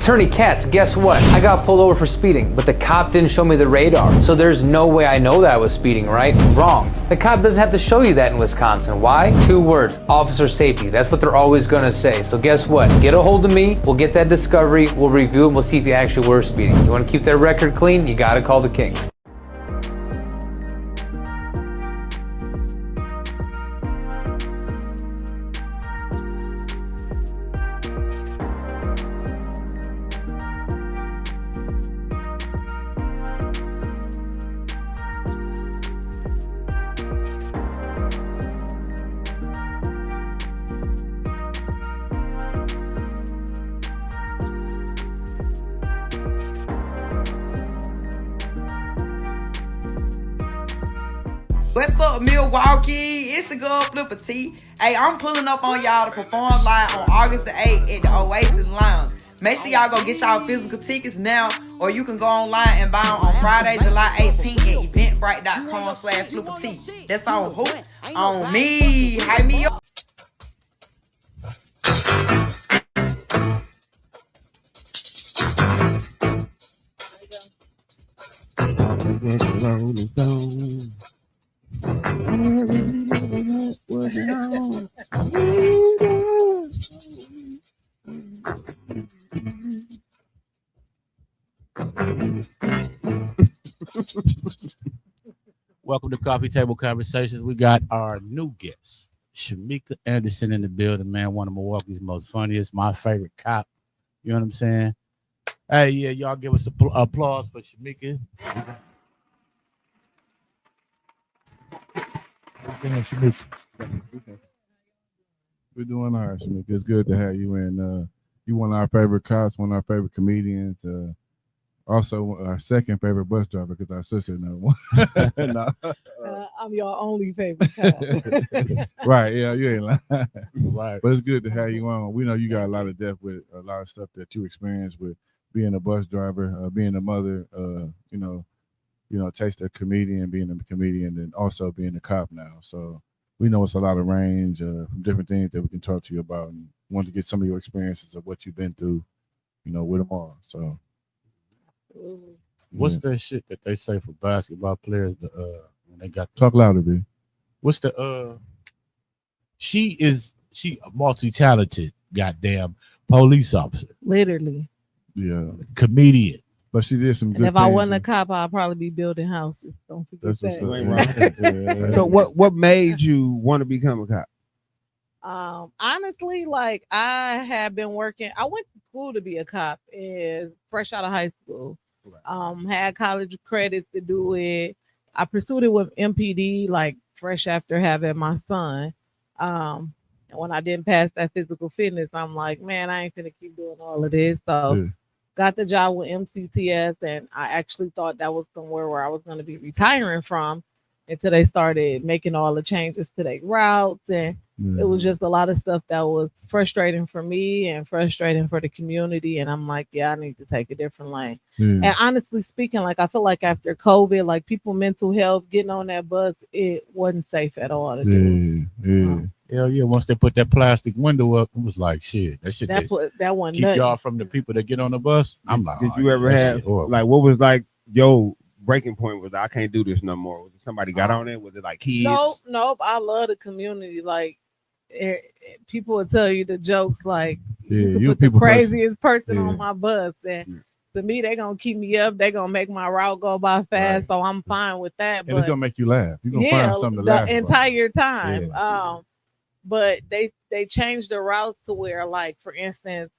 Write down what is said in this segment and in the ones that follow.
Attorney Katz, guess what? I got pulled over for speeding, but the cop didn't show me the radar. So there's no way I know that I was speeding, right? Wrong. The cop doesn't have to show you that in Wisconsin. Why? 2 words, officer safety. That's what they're always gonna say. So guess what? Get a hold of me, we'll get that discovery, we'll review and we'll see if you actually were speeding. You wanna keep that record clean, you gotta call the king. What's up, Milwaukee? It's your girl Flipper T. Hey, I'm pulling up on y'all to perform live on August the 8th at the Oasis Lounge. Make sure y'all go get y'all physical tickets now, or you can go online and buy them on Friday, July 18th at eventbrite.com/Flipper T. That's on who? On me. Hype me up. Welcome to Coffee Table Conversations. We got our new guest, Shamika Anderson, in the building, man. One of Milwaukee's most funniest, my favorite cop. You know what I'm saying? Hey, yeah, y'all give us applause for Shamika. We're doing all right, Shamika. It's good to have you, and you one of our favorite cops, one of our favorite comedians. Also, our second favorite bus driver because our sister knows one. No. I'm your only favorite cop. Right? Yeah, you ain't lying. Right, but it's good to have you on. We know you got a lot of depth with a lot of stuff that you experienced with being a bus driver, being a mother. Taste a comedian, being a comedian, and also being a cop now. So we know it's a lot of range from different things that we can talk to you about, and want to get some of your experiences of what you've been through, with them all. So, what's that shit that they say for basketball players? When they got talk louder, B. What's the She a multi-talented goddamn police officer, Literally. Yeah, comedian. But she did some good And if things. I wasn't a cop, I'd probably be building houses. Don't forget That's that. So what made you want to become a cop? Honestly, like I had been working. I went to school to be a cop, and fresh out of high school. Had college credits to do it. I pursued it with MPD, like fresh after having my son. And when I didn't pass that physical fitness, I'm like, man, I ain't gonna keep doing all of this. So got the job with MCTS, and I actually thought that was somewhere where I was going to be retiring from until they started making all the changes to their routes. And it was just a lot of stuff that was frustrating for me and frustrating for the community. And I'm like, yeah, I need to take a different lane. And honestly speaking, like I feel like after COVID, like people mental health, getting on that bus, it wasn't safe at all to do. Hell yeah, once they put that plastic window up, it was like shit. That one keep y'all from the people that get on the bus. I'm like, did you ever have like what was like your breaking point was I can't do this no more? Was it somebody got on it? Was it like kids? Nope. I love the community. Like people will tell you the jokes like you put the craziest person on my bus, and to me they gonna keep me up. They gonna make my route go by fast, so I'm fine with that. And it's gonna make you laugh. You're gonna find something to laugh the entire time. But they changed the routes to where, like, for instance,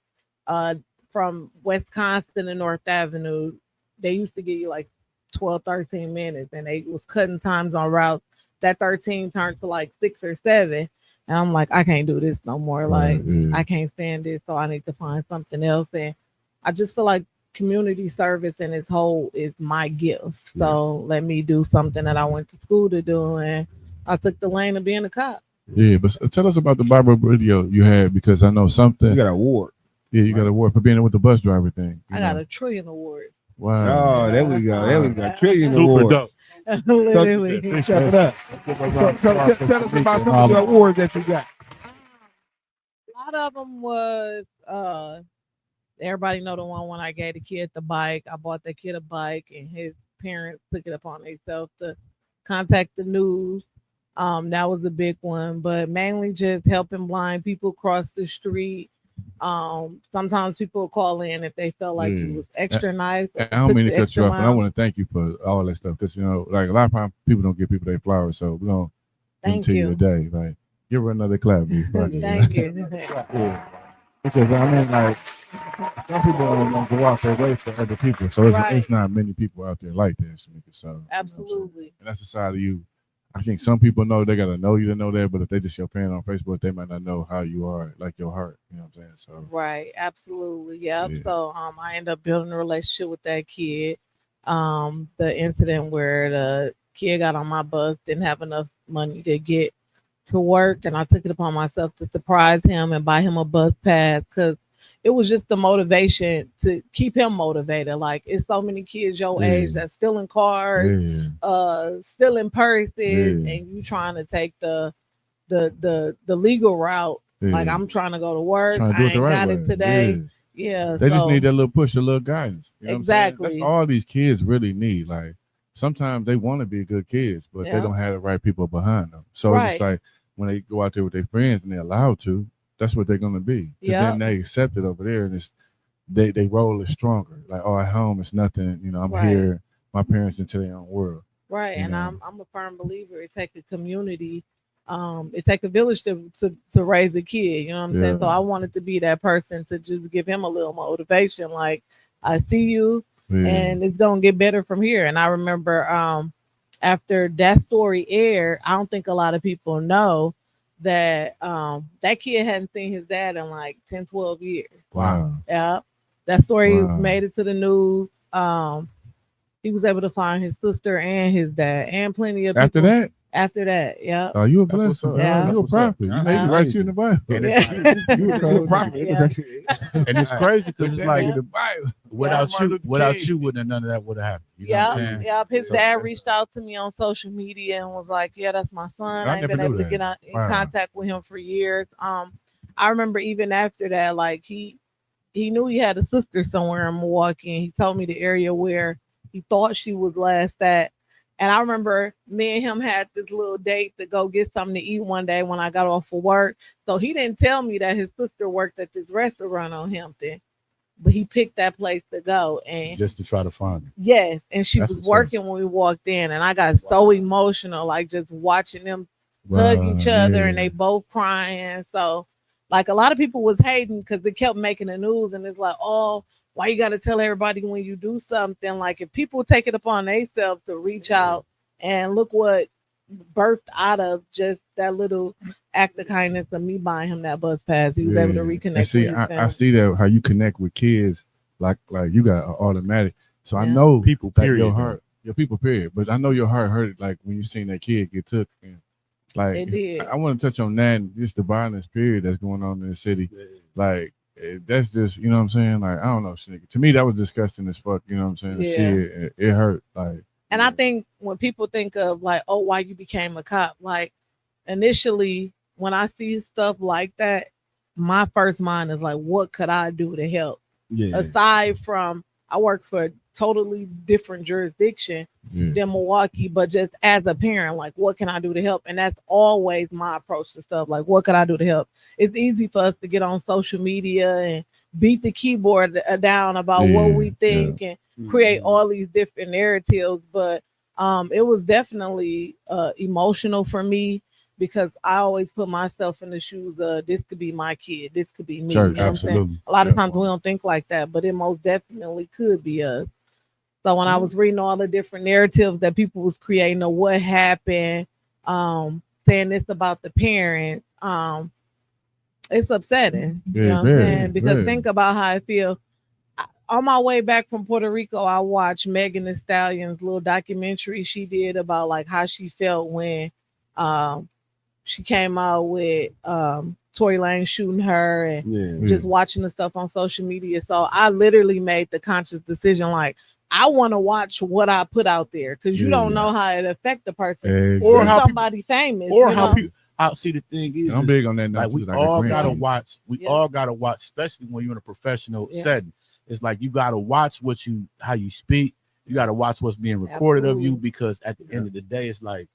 from Wisconsin to North Avenue, they used to give you like 12, 13 minutes, and they was cutting times on routes. That 13 turned to like 6 or 7. And I'm like, I can't do this no more. Like, I can't stand this, so I need to find something else. And I just feel like community service in its whole is my gift. So let me do something that I went to school to do, and I took the lane of being a cop. Yeah, but tell us about the Bible video you had, because I know something. You got an award. Yeah, you got an award for being with the bus driver thing. I got a trillion awards. Wow. Oh, there we go. Trillion awards. Literally. Step it up. Tell us about some of the awards that you got. A lot of them was Everybody know the one when I gave the kid the bike. I bought the kid a bike, and his parents took it upon themselves to contact the news. That was the big one, but mainly just helping blind people cross the street. Sometimes people call in if they felt like it was extra nice. I don't took mean to the cut extra you off, but I mile. want to thank you for all that stuff because like a lot of times people don't give people their flowers, so we're gonna give them Thank to you you. today. Like, give her another clap, B. Fuck it. Thank you. Yeah. Because I mean, like, some people don't go out their way for other people, so it's Right. not many people out there like that, Shamika. So, you know what I'm saying? Absolutely. And that's the side of you. I think some people know they gotta know you to know that, but if they just your fan on Facebook, they might not know how you are, like your heart. You know what I'm saying? So, Right. Absolutely. Yep. yeah. So I ended up building a relationship with that kid. The incident where the kid got on my bus, didn't have enough money to get to work, and I took it upon myself to surprise him and buy him a bus pass because it was just the motivation to keep him motivated. Like it's so many kids your age Yeah. that's still in cars, Yeah. still in purses, Yeah. and you trying to take the legal route. Like Yeah. I'm trying to go to work. Trying to do I it the ain't right got way. it today. Yeah. Yeah. They just so need that little push, a little guidance. You know what I'm saying? exactly. That's all these kids really need. Like sometimes they want to be good kids, but they Yeah. don't have the right people behind them. So it's just Right. like when they go out there with their friends and they're allowed to, that's what they're gonna be. 'Cause Yeah. then they accept it over there, and it's they roll is stronger. Like, oh, at home it's nothing. I'm Right. here. My parents into their own world. Right. You And know. I'm a firm believer it take a community. It take a village to raise a kid. You know what I'm saying? So Yeah. I wanted to be that person to just give him a little motivation. Like I see you, Yeah. and it's gonna get better from here. And I remember after that story aired, I don't think a lot of people know that that kid hadn't seen his dad in like 10, 12 years. Wow. Yeah. That story Wow. made it to the news. He was able to find his sister and his dad and plenty of After people. that, After that, yeah. oh, you a That's what's blessing. up. bro. Yeah. You a That's what's up. prophet. That's They write you in the Bible. And Yeah. You a cold. prophet. Yeah. And it's crazy because it's like in the Bible. without Martin you, Luther without King. you, wouldn't none of that would have happened. You know what I'm Yeah, saying? yeah. His So- dad reached out to me on social media and was like, "Yeah, that's my son. I I ain't been never knew able to that. get in Wow. contact with him for years." I remember even after that, like he knew he had a sister somewhere in Milwaukee, and he told me the area where he thought she was last at. And I remember me and him had this little date to go get something to eat one day when I got off of work. So he didn't tell me that his sister worked at this restaurant on Hampton, but he picked that place to go. And just to try to find it. yes, and she That's was what's up. working when we walked in, and I got so emotional, like just watching them hug each other, and they both crying. So, like a lot of people was hating because they kept making the news, and it's like, oh, why you got to tell everybody when you do something? Like if people take it upon themselves to reach out, and look what birthed out of just that little act of kindness of me buying him that bus pass. He was able to reconnect And see, with his family. I see that how you connect with kids, like you got an automatic. So I Yeah. know People, like, period, your though. heart, your people, period. But I know your heart hurt like when you seen that kid get took. And, like It did. I want to touch on that and just the violence period that's going on in the city. Like that's just you know what I'm saying. Like I don't know, Shamika. To me that was disgusting as fuck. You know what I'm saying. To see Yeah. it hurt. Like And I think when people think of like, oh, why you became a cop, like initially when I see stuff like that, my first mind is like, what could I do to help? Yeah. Aside from I work for a totally different jurisdiction yeah. than Milwaukee, but just as a parent, like what can I do to help? And that's always my approach to stuff. Like, what could I do to help? It's easy for us to get on social media and beat the keyboard down about what we think and create all these different narratives, but it was definitely emotional for me because I always put myself in the shoes of this could be my kid, this could be me. Church, you know what I'm saying? absolutely. A lot of times we don't think like that, but it most definitely could be us. So when I was reading all the different narratives that people was creating of what happened, saying this about the parents, it's upsetting. Yeah, you know what very, I'm saying? Because very. think about how I feel. On my way back from Puerto Rico, I watched Megan Thee Stallion's little documentary she did about like how she felt when she came out with Tory Lanez shooting her and just watching the stuff on social media. So I literally made the conscious decision like I want to watch what I put out there because you don't know how it affect the person Or or how somebody famous Or you how know? people I see the thing is, I'm big on that now like too. we Like all a gotta grandkid. watch. We Yeah. all gotta watch, especially when you're in a professional Yeah. setting. It's like you gotta watch how you speak. You gotta watch what's being recorded of you, Absolutely. because at the end of the day, it's like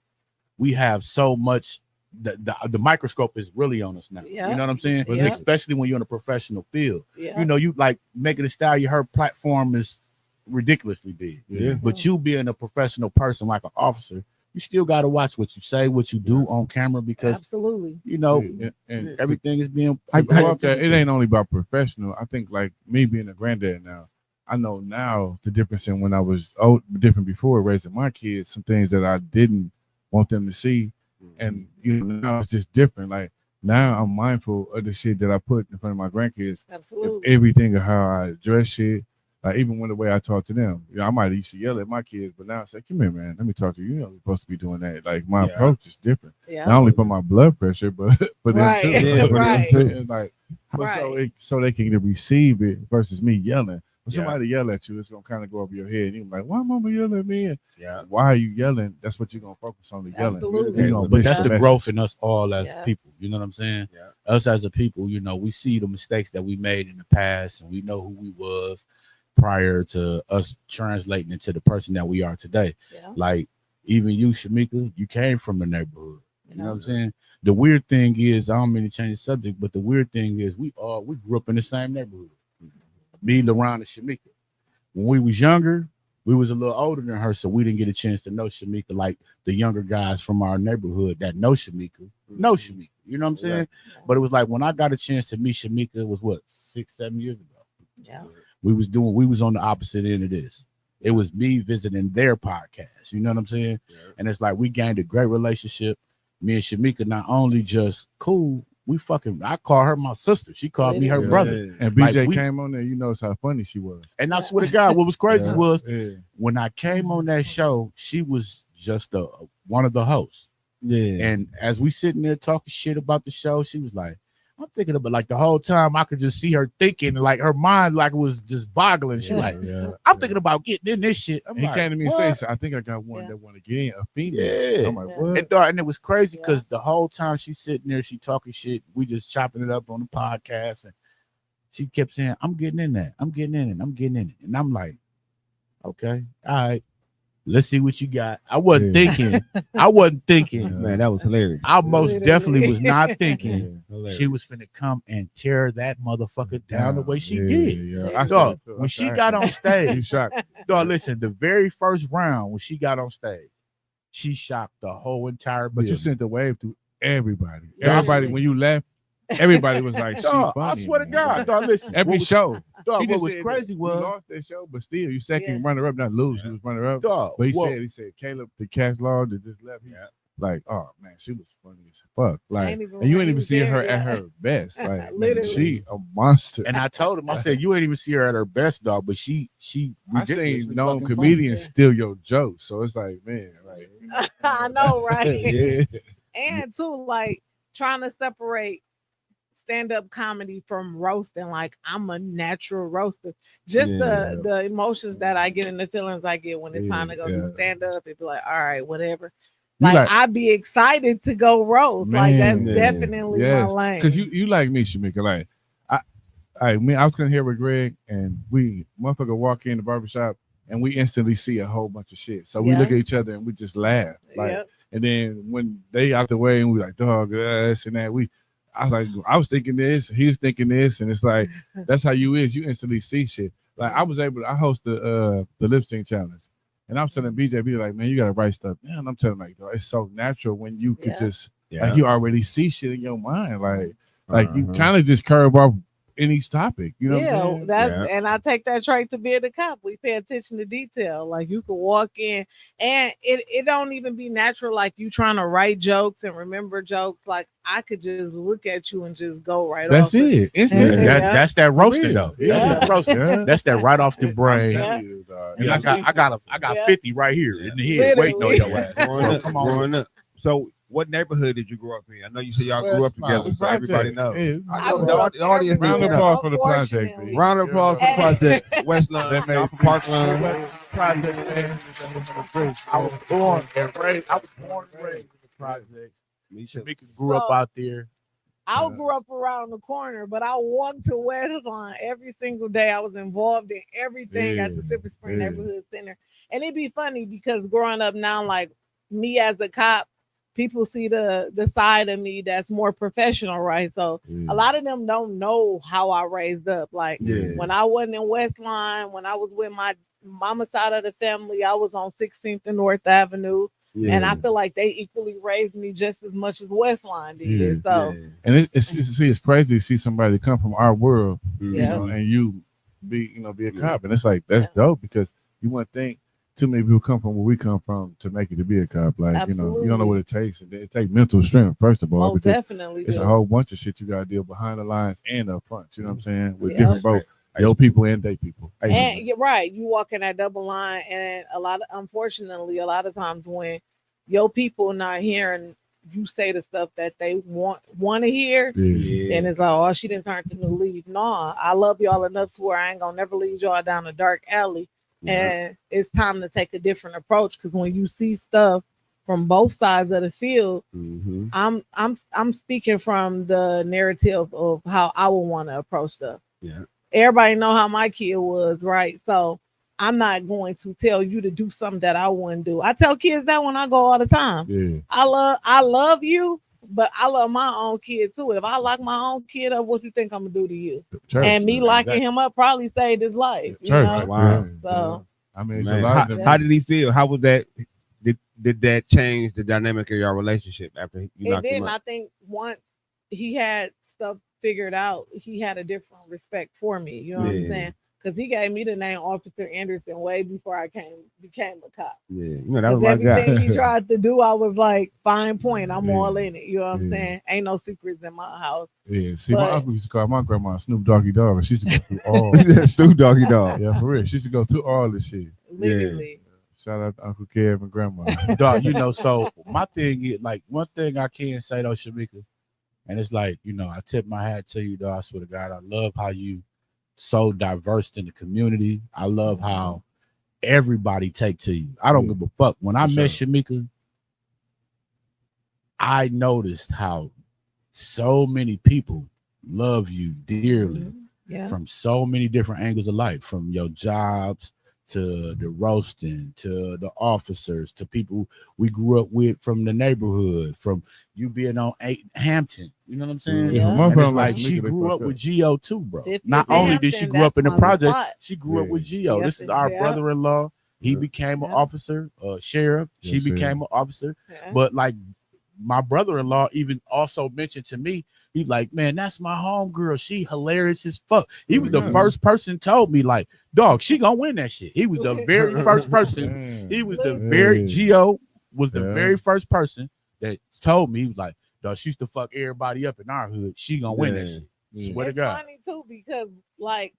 we have so much. The microscope is really on us now. Yeah. You know what I'm saying? Yeah. Especially when you're in a professional field. Yeah. You know, you like making a style. Her platform is ridiculously big. Yeah. But you being a professional person like an officer, you still got to watch what you say, what you do on camera, because Absolutely. you know And everything is being. I grew up that it ain't only about professional. I think like me being a granddad now, I know now the difference in when I was different before raising my kids, some things that I didn't want them to see. And you know, now it's just different. Like now I'm mindful of the shit that I put in front of my grandkids. Absolutely. Everything of how I address shit. Like even when the way I talk to them. You know, I might used to yell at my kids, but now I say, come here, man, let me talk to you. You know, you're supposed to be doing that. Like my approach is different. Yeah. Not only for my blood pressure, but for them Right. too. Yeah, For them right. too. It's like Right. so they can receive it versus me yelling. When Yeah. somebody yell at you, it's gonna kind of go over your head. You're like, why mama yelling at me? And Yeah. why are you yelling? That's what you're gonna focus on, the yelling. Absolutely. You're gonna But miss that's the message. growth in us all as Yeah. people. You know what I'm saying? Yeah. Us as a people, you know, we see the mistakes that we made in the past, and we know who we was prior to us translating into the person that we are today. Yeah. Like even you, Shamika, you came from the neighborhood. You know Yeah. what I'm saying? The weird thing is, I don't mean to change the subject, but the weird thing is we grew up in the same neighborhood. Me, LaRon, and Shamika. When we was younger, we was a little older than her, so we didn't get a chance to know Shamika like the younger guys from our neighborhood that know Shamika. You know what I'm saying? But it was like when I got a chance to meet Shamika, it was what, 6-7 years ago. Yeah. We was on the opposite end of this. It was me visiting their podcast. You know what I'm saying? Yeah. And it's like we gained a great relationship. Me and Shamika not only just cool, I call her my sister. She called me her Yeah. brother. And BJ Like, we- came on there, you notice how funny she was. And I swear to God, what was crazy Yeah. was Yeah. when I came on that show, she was just one of the hosts. Yeah. And as we sitting there talking shit about the show, she was like, I'm thinking about, like, the whole time I could just see her thinking, like her mind like was just boggling. She like, I'm thinking about getting in this shit. I'm He like, came to me what? and said, I think I got one Yeah. that want to get in, a female. Yeah. I'm like, Yeah. what? And it was crazy because the whole time she's sitting there, she talking shit. We just chopping it up on the podcast, and she kept saying, "I'm getting in that. I'm getting in it. I'm getting in it." And I'm like, "Okay, all right, let's see what you got." I wasn't thinking. Man, that was hilarious. I most Literally. definitely was not thinking Hilarious. she was finna come and tear that motherfucker down the way she Yeah, did. Yeah. I said Dog, it too. I when said, she I got can't- on you stage, shocked. dog, listen, the very first round when she got on stage, she shocked the whole entire But you building. sent the wave to everybody. Dog, Everybody, when you left, everybody was like, she Dog, funny. I swear to man. God, dog, listen. Every what was, show. dog, He what just was said crazy that was, you lost that show, but still, you second Yeah. runner up, not lose. You was runner up. dog, But well, he said, Caleb, the cast law that just left. He, like, oh man, she was funny as fuck. I Like, ain't even and you know ain't he even was see her there, at yeah. her best. Like, man, Literally. she a monster. and I told him, I said, you ain't even see her at her best, dog, but she I ridiculously seen known fucking comedians funny. steal your jokes, so it's like, man, like, I know, right? yeah, And too, like trying to separate stand-up comedy from roasting. Like I'm a natural roaster. Just Yeah. the emotions that I get and the feelings I get when it's time to go Yeah. do stand-up, it'd be like, all right, whatever. You Like, like- I'd be excited to go roast. Like that's Man, definitely my yes. lane. Because you like me, Shamika. Like, I was gonna hear with Greg, and we motherfucker walk in the barbershop, and we instantly see a whole bunch of shit. So we Yeah. look at each other and we just laugh. Like, Yep. and then when they out the way and we like, dog, this and that, I was thinking this, he was thinking this, and it's like that's how you is. You instantly see shit. Like I host the lip sync challenge, and I was telling BJ, like, man, you gotta write stuff down. I'm telling like, dog, it's so natural when you could Yeah. just like you already see shit in your mind, like you Uh-huh. kind of just curve off any topic. You know what I'm Yeah, saying? that's and I take that trait to being a cop. We pay attention to detail. Like you could walk in and it don't even be natural, like you trying to write jokes and remember jokes. Like I could just look at you and just go right That's off. it. Instant. Yeah. that's that roasting though. Yeah. That's that roasting. Yeah. That's that right off the brain. Yeah. telling you, dog. Yeah, I got Yeah. 50 right here in the head waiting on your ass. Growing So up, come on. growing up. So, what neighborhood did you grow up in? I know you said y'all Well, grew up smile. together, so everybody knows. Yeah. I know grew the up audience needs Round to of know. applause for the project. Unfortunately. B. Round of applause for the project. West That Lund, made y'all from Park Lund. I was born and raised in the projects. Shamika grew up out there. I grew up around the corner, but I walked to Westlawn every single day. I was involved in everything at the Silver Spring Neighborhood Center. And it'd be funny because growing up now, like me as a cop, people see the side of me that's more professional, right? So a lot of them don't know how I raised up. Like when I wasn't in Westlawn, when I was with my mama side of the family, I was on 16th and North Avenue. Yeah. And I feel like they equally raised me just as much as Westlawn did. So, and it's crazy to see somebody come from our world, you know, and you be a cop, and it's like that's dope because you wouldn't think too many people come from where we come from to make it to be a cop. Like absolutely. You don't know what it takes. It takes mental strength first of all. Most definitely, it's a whole bunch of shit you gotta deal behind the lines and up front. You know what I'm saying? With different both. Your people and they people. And you're right. You walk in that double line, and unfortunately, a lot of times when your people not hearing you say the stuff that they want to hear, and it's like, oh, she didn't turn the new leaf. No, I love y'all enough to where I ain't gonna never lead y'all down a dark alley. And it's time to take a different approach because when you see stuff from both sides of the field, I'm speaking from the narrative of how I would want to approach stuff. Yeah. Everybody know how my kid was, right? So I'm not going to tell you to do something that I wouldn't do. I tell kids that when I go all the time. Yeah. I love you, but I love my own kid too. If I lock my own kid up, what you think I'm gonna do to you? Church, and me locking him up probably saved his life. You know? Wow. So I mean, how did he feel? How was that? Did that change the dynamic of your relationship after you locked him up? I think once he had stuff figured out, he had a different respect for me. You know what I'm saying? Because he gave me the name Officer Anderson way before I became a cop. Yeah, you know, that was my guy. Everything he tried to do, I was like, fine point. I'm all in it. You know what I'm saying? Ain't no secrets in my house. Yeah, see, my uncle used to call my grandma Snoop Doggy Dog. She used to go through all Snoop Doggy Dog. Yeah, for real. She used to go through all this shit. Literally. Shout out to Uncle Kev and Grandma. Dog, you know, so my thing is, like, one thing I can say, though, Shamika, and it's like, you know, I tip my hat to you, dog. I swear to God, I love how you so diverse in the community. I love how everybody take to you. I don't give a fuck. When I met Shamika, I noticed how so many people love you dearly from so many different angles of life, from your jobs to the roasting, to the officers, to people we grew up with from the neighborhood, from you being on 8 Hampton. You know what I'm saying? Yeah. And it's like she grew up with Geo too, bro. Not only did she grow up in the project, she grew up with Geo. This is our brother-in-law. He became an officer, sheriff. She became an officer. But like my brother-in-law even also mentioned to me, he's like, man, that's my homegirl. She hilarious as fuck. He was the first person told me, like, dog, she gonna win that shit. He was the very first person. He was the Geo was the very first person that told me, he was like, dog, she used to fuck everybody up in our hood. She gonna win that shit. Swear to God. It's funny too because like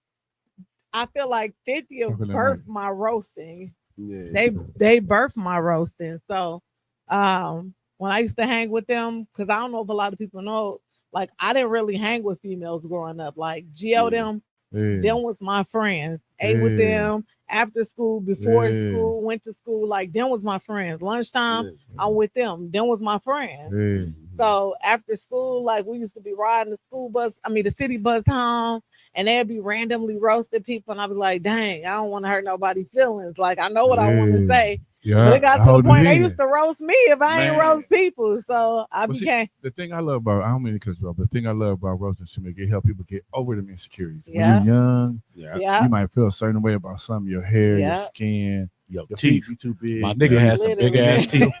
I feel like 50 birthed my roasting. They birthed my roasting. So when I used to hang with them, because I don't know if a lot of people know, like I didn't really hang with females growing up. Like Geo them was my friends. Ate with them after school, before school, went to school. Like them was my friends. Lunchtime, I'm with them. Them was my friends. So after school, like we used to be riding the city bus home, and they'd be randomly roasting people, and I'd be like, dang, I don't want to hurt nobody's feelings. Like I know what I want to say. Yeah, but it got to the point they used to roast me if I ain't roast people. So I became. The thing I love about, I don't mean to cut you off, but the thing I love about roasting Shamika, it help people get over them insecurities. When you're young, you might feel a certain way about something, your hair, your skin, your teeth be too big. My nigga had some big ass teeth.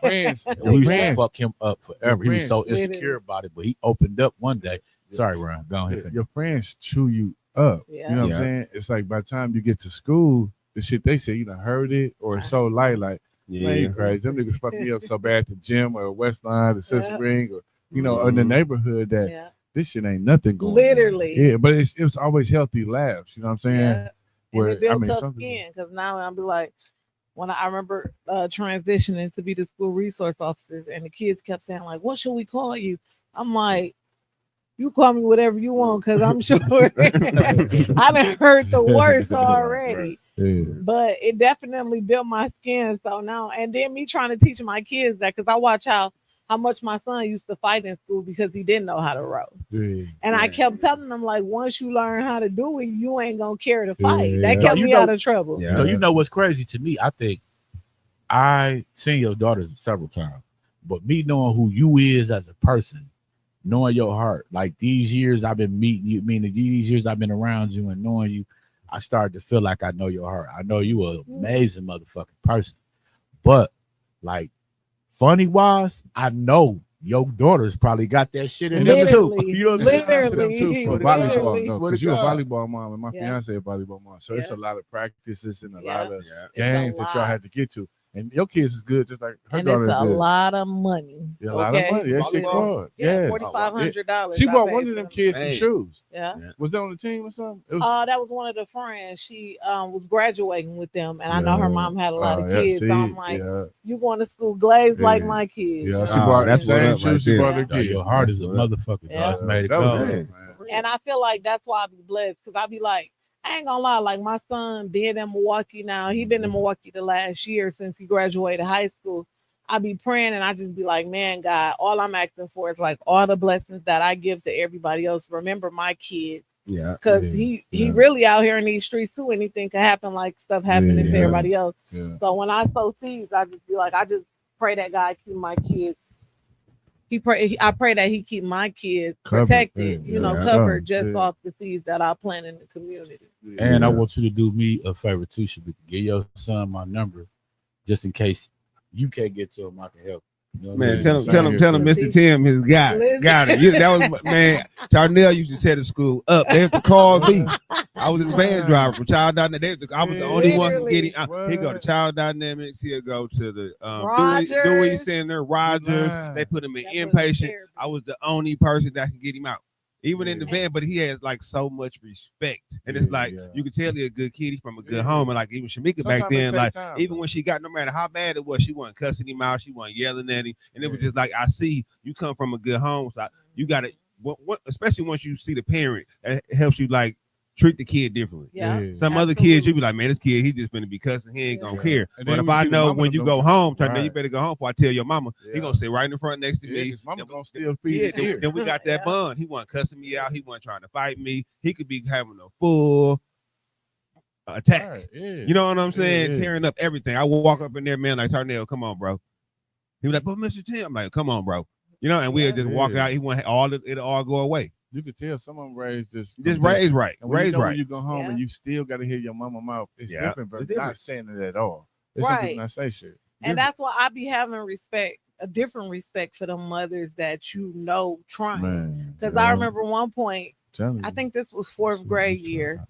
We used to fuck him up forever. He was so insecure about it, but he opened up one day. Sorry, Ryan, go ahead. Your friends chew you up. You know what I'm saying? It's like by the time you get to school, the shit they say, you done heard it, or it's so light, like, man, you crazy. Them niggas fucked me up so bad at the gym or Westline, the Silver Spring, or or in the neighborhood that this shit ain't nothing going. Literally. On. Yeah, but it was always healthy laughs. You know what I'm saying? Yeah. Where it built tough skin, because now I'll be like, when I remember transitioning to be the school resource officers, and the kids kept saying like, "What should we call you?" I'm like, you call me whatever you want, because I'm sure I done heard the worst already. But it definitely built my skin. So now, and then me trying to teach my kids that, because I watch how how much my son used to fight in school because he didn't know how to row. Yeah. And I kept telling him, like, once you learn how to do it, you ain't gonna care to fight. Yeah. That No, kept you me know- out of trouble. Yeah. So you know what's crazy to me? I think I seen your daughters several times, but me knowing who you is as a person, knowing your heart, like these years I've been meeting you, meaning these years I've been around you and knowing you, I started to feel like I know your heart. I know you an amazing motherfucking person. But like funny wise, I know your daughters probably got that shit in them too. Literally, You know what I'm saying? literally, For God. volleyball, literally. no, Swear because to you're a God. volleyball mom and my Yeah. fiance a volleyball mom. So it's Yeah. a lot of practices and a Yeah. lot of Yeah. It's a games that y'all lot. had to get to. And your kids is good, just like her And it's daughter is a good. lot of money. Yeah, a lot of money. That shit Volleyball. cost. Yeah, Yeah. $4,500. She I bought paid one for of them them. kids some Hey. shoes. Yeah. Was that on the team or something? It was. That was one of the friends. She was graduating with them, and I know her mom had a lot of yeah, kids. see, so I'm like, yeah, you going to school glazed like Yeah. my kids. yeah. you She know? bought that's the what same up shoes right she there. bought her No, kids. your heart is a That's what motherfucker. Yeah. God. It's made it That was go. it, man. And I feel like that's why I be blessed, because I be like, I ain't gonna lie, like my son being in Milwaukee now, he been in Milwaukee the last year since he graduated high school. I be praying and I just be like, man, God, all I'm asking for is like all the blessings that I give to everybody else. Remember my kids, Yeah. because Yeah, he yeah. really out here in these streets too. Anything could happen, like stuff happening to Yeah. everybody else. Yeah. So when I sow seeds, I just be like, I just pray that God keep my kids. I pray that he keep my kids Covered, protected, yeah, yeah. covered just Yeah. off the seeds that I plant in the community. And I Yeah. want you to do me a favor too, Shamika. Give your son my number, just in case you can't get to him. I can help. You know what I Man, mean? tell him, Same tell him, here, tell him, too. Mr. Tim has got it. Got it. That was man. Charnel used to tear the school up. They have to call me. I was his van driver from Child Dynamics. I was the only one who get him. He go to Child Dynamics. He'll go to the Rogers. Dewey Center, Rogers. Wow. They put him in That was inpatient. terrible. I was the only person that could get him out, even in the Yeah. van. But he has like so much respect, and it's Yeah, like yeah. you can tell he's a good kid. He's from a good Yeah. home, and like even Shamika back Sometimes it then, takes like time, even bro. when she got, no matter how bad it was, she wasn't cussing him out. She wasn't yelling at him, and it was Yeah. just like, I see you come from a good home, so you got to, especially once you see the parent, it helps you like treat the kid differently. Yeah. Some other kids, you be like, man, this kid, he just gonna be cussing. He ain't gonna Yeah. care. And But then if when you I see the know mama when you them go go- home, Charnel, you Right. better go home before I tell your mama. He Yeah. gonna sit right in the front next to Yeah, me. 'cause mama Then gonna still we- feed yeah, his ear. then we got that Yeah. bond. He wasn't cussing me out. He wasn't trying to fight me. He could be having a full attack. Right, yeah. You know what I'm saying? Yeah. Tearing up everything. I will walk up in there, man, like, Charnel, come on, bro. He was like, but Mr. Tim, I'm like, come on, bro. You know, and we'll just walk Yeah. out. He want it'll all go away. You could tell some of them raised just Raised right. And when you Raised know when right. you go home Yeah. and you still got to hear your mama mouth, it's Yeah, different, but it's different. not saying it at all. There's some Right. people not say shit. And that's why I be having a different respect for the mothers that trying. Man, Because yeah, I remember one point, telling I you. think this was fourth grade year,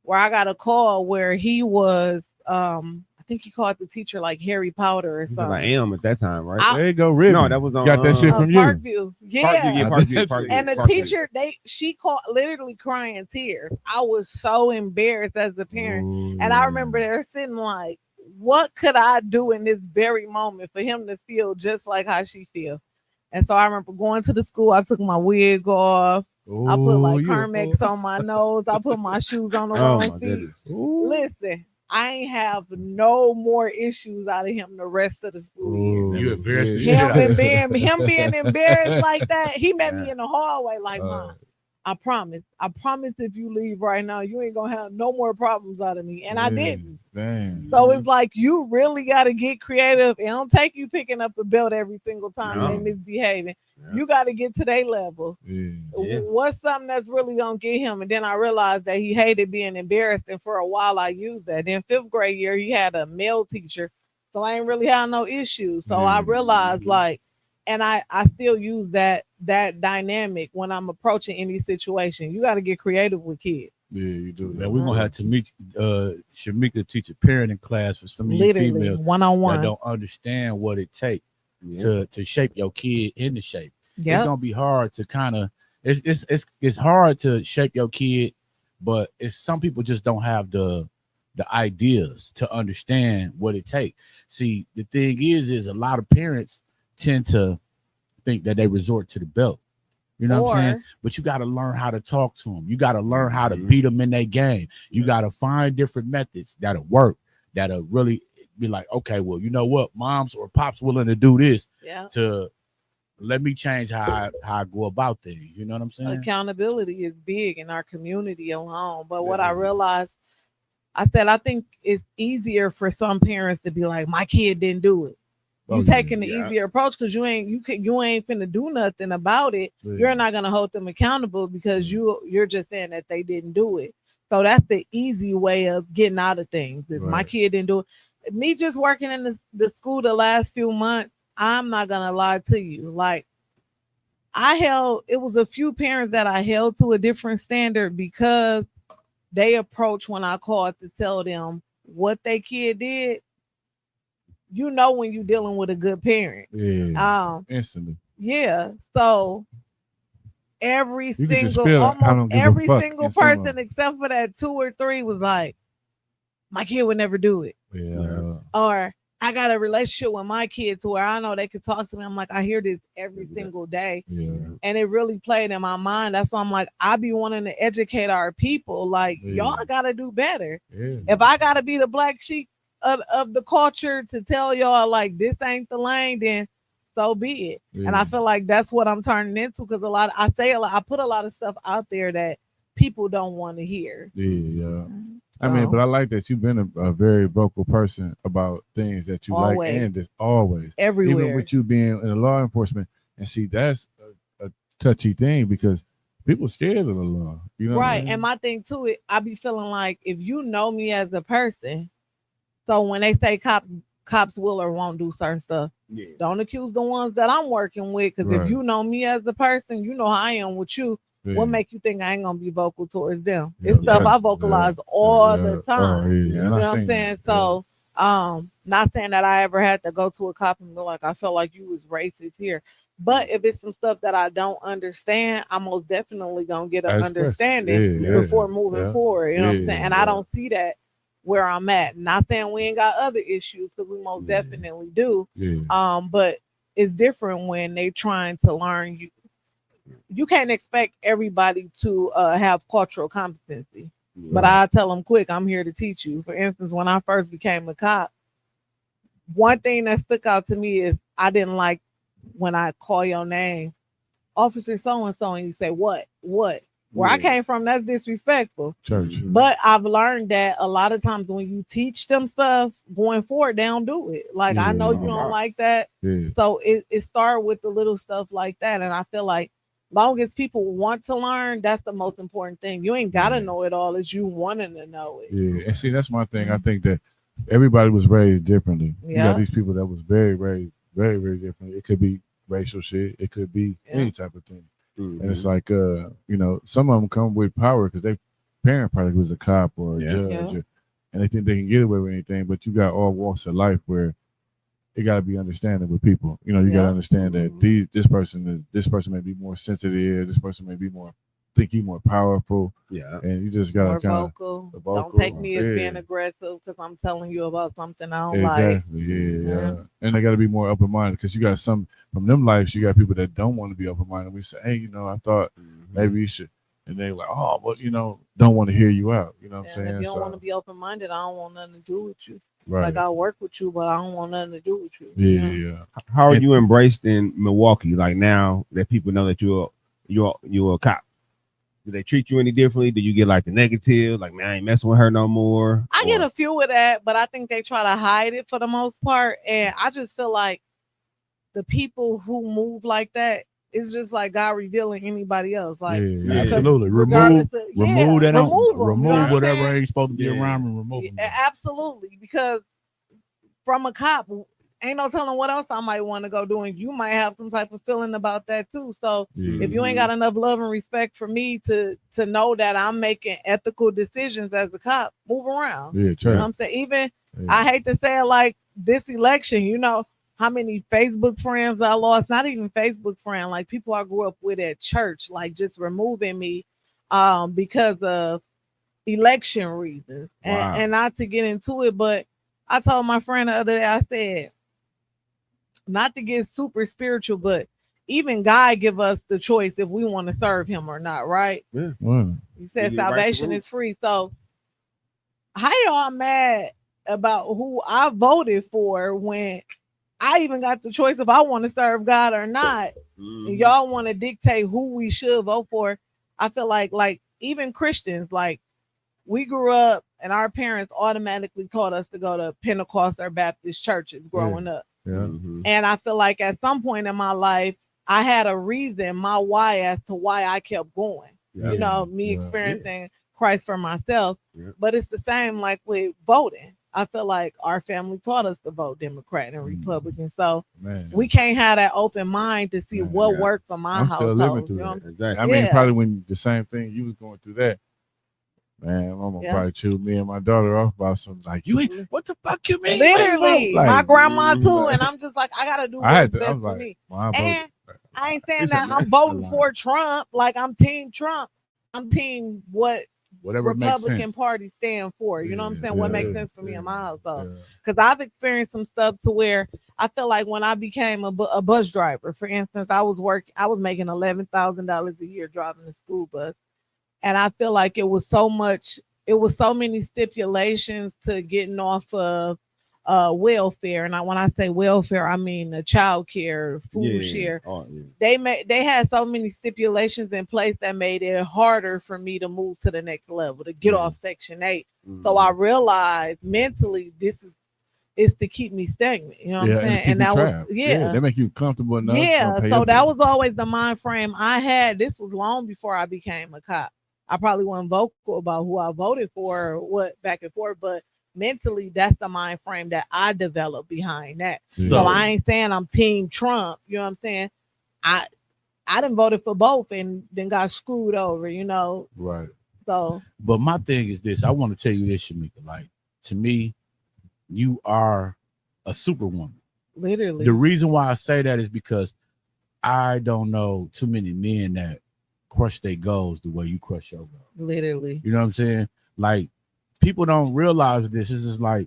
where I got a call where he was, I think he called the teacher like Harry Potter or Because something. I am at that time, right? I- There you go, Ribbon. No, that was on got that shit from you. Parkview. Yeah. Parkview. And the teacher, she called literally crying tears. I was so embarrassed as a parent. And I remember they're sitting like, what could I do in this very moment for him to feel just like how she feels? And so I remember going to the school. I took my wig off. I put like Carmex on my nose. I put my shoes on the Oh wrong my feet. goodness. Listen, I ain't have no more issues out of him the rest of the school year. You embarrassed the shit out Him of and him being embarrassed like that, he met me Yeah. in the hallway like, Mom, I promise if you leave right now, you ain't gonna have no more problems out of me. And I didn't. Dang. So it's like you really got to get creative. It don't take you picking up the belt every single time No. they misbehaving. Yeah. You got to get to their level. Yeah. What's something that's really gonna get him? And then I realized that he hated being embarrassed, and for a while I used that. Then fifth grade year, he had a male teacher, so I ain't really had no issues. So I realized like, and I still use that dynamic when I'm approaching any situation. You got to get creative with kids. Yeah, you do. Man, we're gonna have to meet Shamika teach a parenting class for some of you Literally females that one-on-one. don't understand what it takes to shape your kid into shape. It's Yeah. gonna be hard to kind of it's hard to shape your kid, but it's some people just don't have the ideas to understand what it takes. See, the thing is a lot of parents tend to think that they resort to the belt. You know what I'm saying? But you got to learn how to talk to them. You got to learn how to beat them in their game. You got to find different methods that'll work, that'll really be like, okay, well, you know what? Moms or pops willing to do this Yeah. to let me change how I go about things. You know what I'm saying? Accountability is big in our community alone. But what I realized, I said, I think it's easier for some parents to be like, my kid didn't do it. You taking the easier approach because you ain't finna do nothing about it. Yeah. You're not gonna hold them accountable because you're just saying that they didn't do it. So that's the easy way of getting out of things. If my kid didn't do it, me just working in the school the last few months, I'm not gonna lie to you. Like it was a few parents that I held to a different standard because they approached when I called to tell them what their kid did. You know when you're dealing with a good parent. Yeah. Instantly. Yeah. So almost every single person except for that 2 or 3 was like, my kid would never do it. Yeah. Or I got a relationship with my kids to where I know they could talk to me. I'm like, I hear this every single day. Yeah. And it really played in my mind. That's why I'm like, I be wanting to educate our people. Like, y'all gotta do better. Yeah. If I gotta be the black sheep of the culture to tell y'all like this ain't the lane, then so be it. Yeah. And I feel like that's what I'm turning into because I put a lot of stuff out there that people don't want to hear. Yeah. I mean, but I like that you've been a very vocal person about things that you like, and just always everywhere. Even with you being in law enforcement, and see that's a touchy thing because people scared of the law. You know, right? What I mean? And my thing too, I be feeling like if you know me as a person, so when they say cops will or won't do certain stuff, don't accuse the ones that I'm working with because if you know me as a person, you know how I am with you. Yeah. What make you think I ain't gonna be vocal towards them? It's stuff I vocalize all the time. You know what I'm saying? So not saying that I ever had to go to a cop and be like, I felt like you was racist here. But if it's some stuff that I don't understand, I'm most definitely gonna get an understanding before moving forward. You know what I'm saying? And I don't see that where I'm at. Not saying we ain't got other issues because we most definitely do. But it's different when they trying to learn you. You can't expect everybody to have cultural competency, but I tell them quick, I'm here to teach you. For instance, when I first became a cop, one thing that stuck out to me is I didn't like when I call your name, Officer so-and-so, and you say, what? Where I came from, that's disrespectful. Church. But I've learned that a lot of times when you teach them stuff going forward, they don't do it. Like, I know you don't like that. So it started with the little stuff like that. And I feel like long as people want to learn, that's the most important thing. You ain't got to know it all. It's you wanting to know it. Yeah. And see, that's my thing. I think that everybody was raised differently. You got these people that was raised very, very differently. It could be racial shit. It could be any type of thing. Mm-hmm. And it's like, some of them come with power because their parent probably was a cop or a judge, and they think they can get away with anything. But you got all walks of life where it got to be understanding with people. You know, you got to understand that this person may be more sensitive. This person may be more powerful. Yeah, and you just got to kind of vocal. Don't take me as being aggressive because I'm telling you about something I don't like. Exactly. Yeah. And they got to be more open minded because you got some from them lives. You got people that don't want to be open minded. We say, hey, I thought maybe you should. And they're like, oh, well, don't want to hear you out. You know what I'm saying? If you don't want to be open minded, I don't want nothing to do with you. Right. Like, I'll work with you, but I don't want nothing to do with you. Yeah. How are you embraced in Milwaukee? Like, now that people know that you're a cop, do they treat you any differently? Do you get like the negative, like, man, I ain't messing with her no more? I get a few of that, but I think they try to hide it for the most part. And I just feel like the people who move like that, it's just like God revealing anybody else. Like, absolutely. Remove whatever ain't supposed to be around and remove them. Absolutely. Because from a cop, ain't no telling what else I might want to go do. And you might have some type of feeling about that too. So if you ain't got enough love and respect for me to know that I'm making ethical decisions as a cop, move around. Yeah, true. You know what I'm saying? Even I hate to say it, like this election, how many Facebook friends I lost, not even Facebook friends, like people I grew up with at church, like just removing me because of election reasons. Wow. And not to get into it, but I told my friend the other day, I said, not to get super spiritual, but even God give us the choice if we want to serve him or not, right? Yeah. He said salvation is free. So how y'all mad about who I voted for when I even got the choice if I want to serve God or not. And y'all want to dictate who we should vote for. I feel like even Christians, like we grew up and our parents automatically taught us to go to Pentecost or Baptist churches growing up. Yeah. And I feel like at some point in my life, I had a reason, my why, as to why I kept going. Yeah. You know, me experiencing Christ for myself. Yeah. But it's the same like with voting. I feel like our family taught us to vote Democrat and Republican. So we can't have that open mind to see what worked for my household. You know? Exactly. I mean, probably when the same thing you was going through that, man, Mama probably chewed me and my daughter off about something like, you ain't, what the fuck you mean? Literally, like, my grandma too. And I'm just like, I got to do what's best for me. And I ain't saying that I'm voting for Trump. Like I'm team Trump. I'm team whatever Republican Party stand for. You know what I'm saying? What makes sense for me in my household. Because I've experienced some stuff to where I feel like when I became a bus driver, for instance, I was making $11,000 a year driving the school bus. And I feel like it was so many stipulations to getting off of welfare. And when I say welfare, I mean the child care, food share. They had so many stipulations in place that made it harder for me to move to the next level, to get off Section 8. So I realized mentally this is to keep me stagnant. You know what I'm saying? And that was they make you comfortable enough. Yeah. So that was always the mind frame I had. This was long before I became a cop. I probably wasn't vocal about who I voted for or what back and forth, but mentally, that's the mind frame that I developed behind that. So I ain't saying I'm team Trump. You know what I'm saying? I done voted for both and then got screwed over, you know? Right. So. But my thing is this. I want to tell you this, Shamika. Like, to me, you are a superwoman. Literally. The reason why I say that is because I don't know too many men that crush their goals the way you crush your goals. Literally. You know what I'm saying? Like, people don't realize this. This is like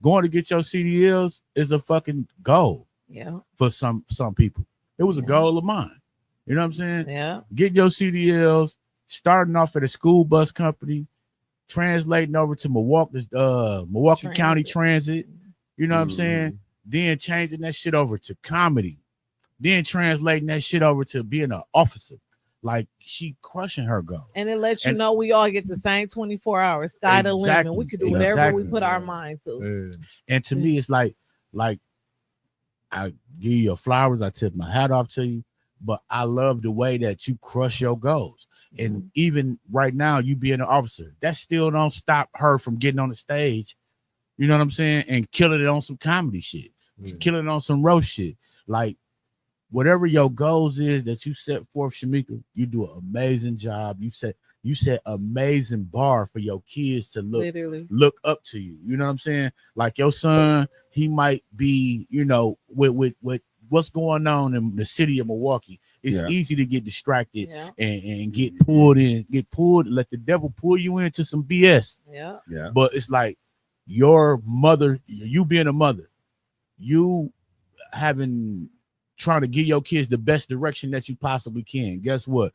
going to get your CDLs is a fucking goal. Yeah. For some people. It was a goal of mine. You know what I'm saying? Yeah. Getting your CDLs, starting off at a school bus company, translating over to Milwaukee County Transit. You know what I'm saying? Then changing that shit over to comedy. Then translating that shit over to being an officer. Like, she crushing her goal. And it lets you know we all get the same 24 hours. Sky the limit. We could do whatever we put our mind to. And to me, it's like I give you your flowers. I tip my hat off to you. But I love the way that you crush your goals. And even right now, you being an officer, that still don't stop her from getting on the stage. You know what I'm saying? And killing it on some comedy shit. Killing it on some roast shit. Like, whatever your goals is that you set forth, Shamika, you do an amazing job. You set amazing bar for your kids to look up to you. You know what I'm saying? Like your son, he might be, you know, with what's going on in the city of Milwaukee. It's easy to get distracted and get pulled let the devil pull you into some BS. Yeah. But it's like your mother, you being a mother, you trying to give your kids the best direction that you possibly can. Guess what?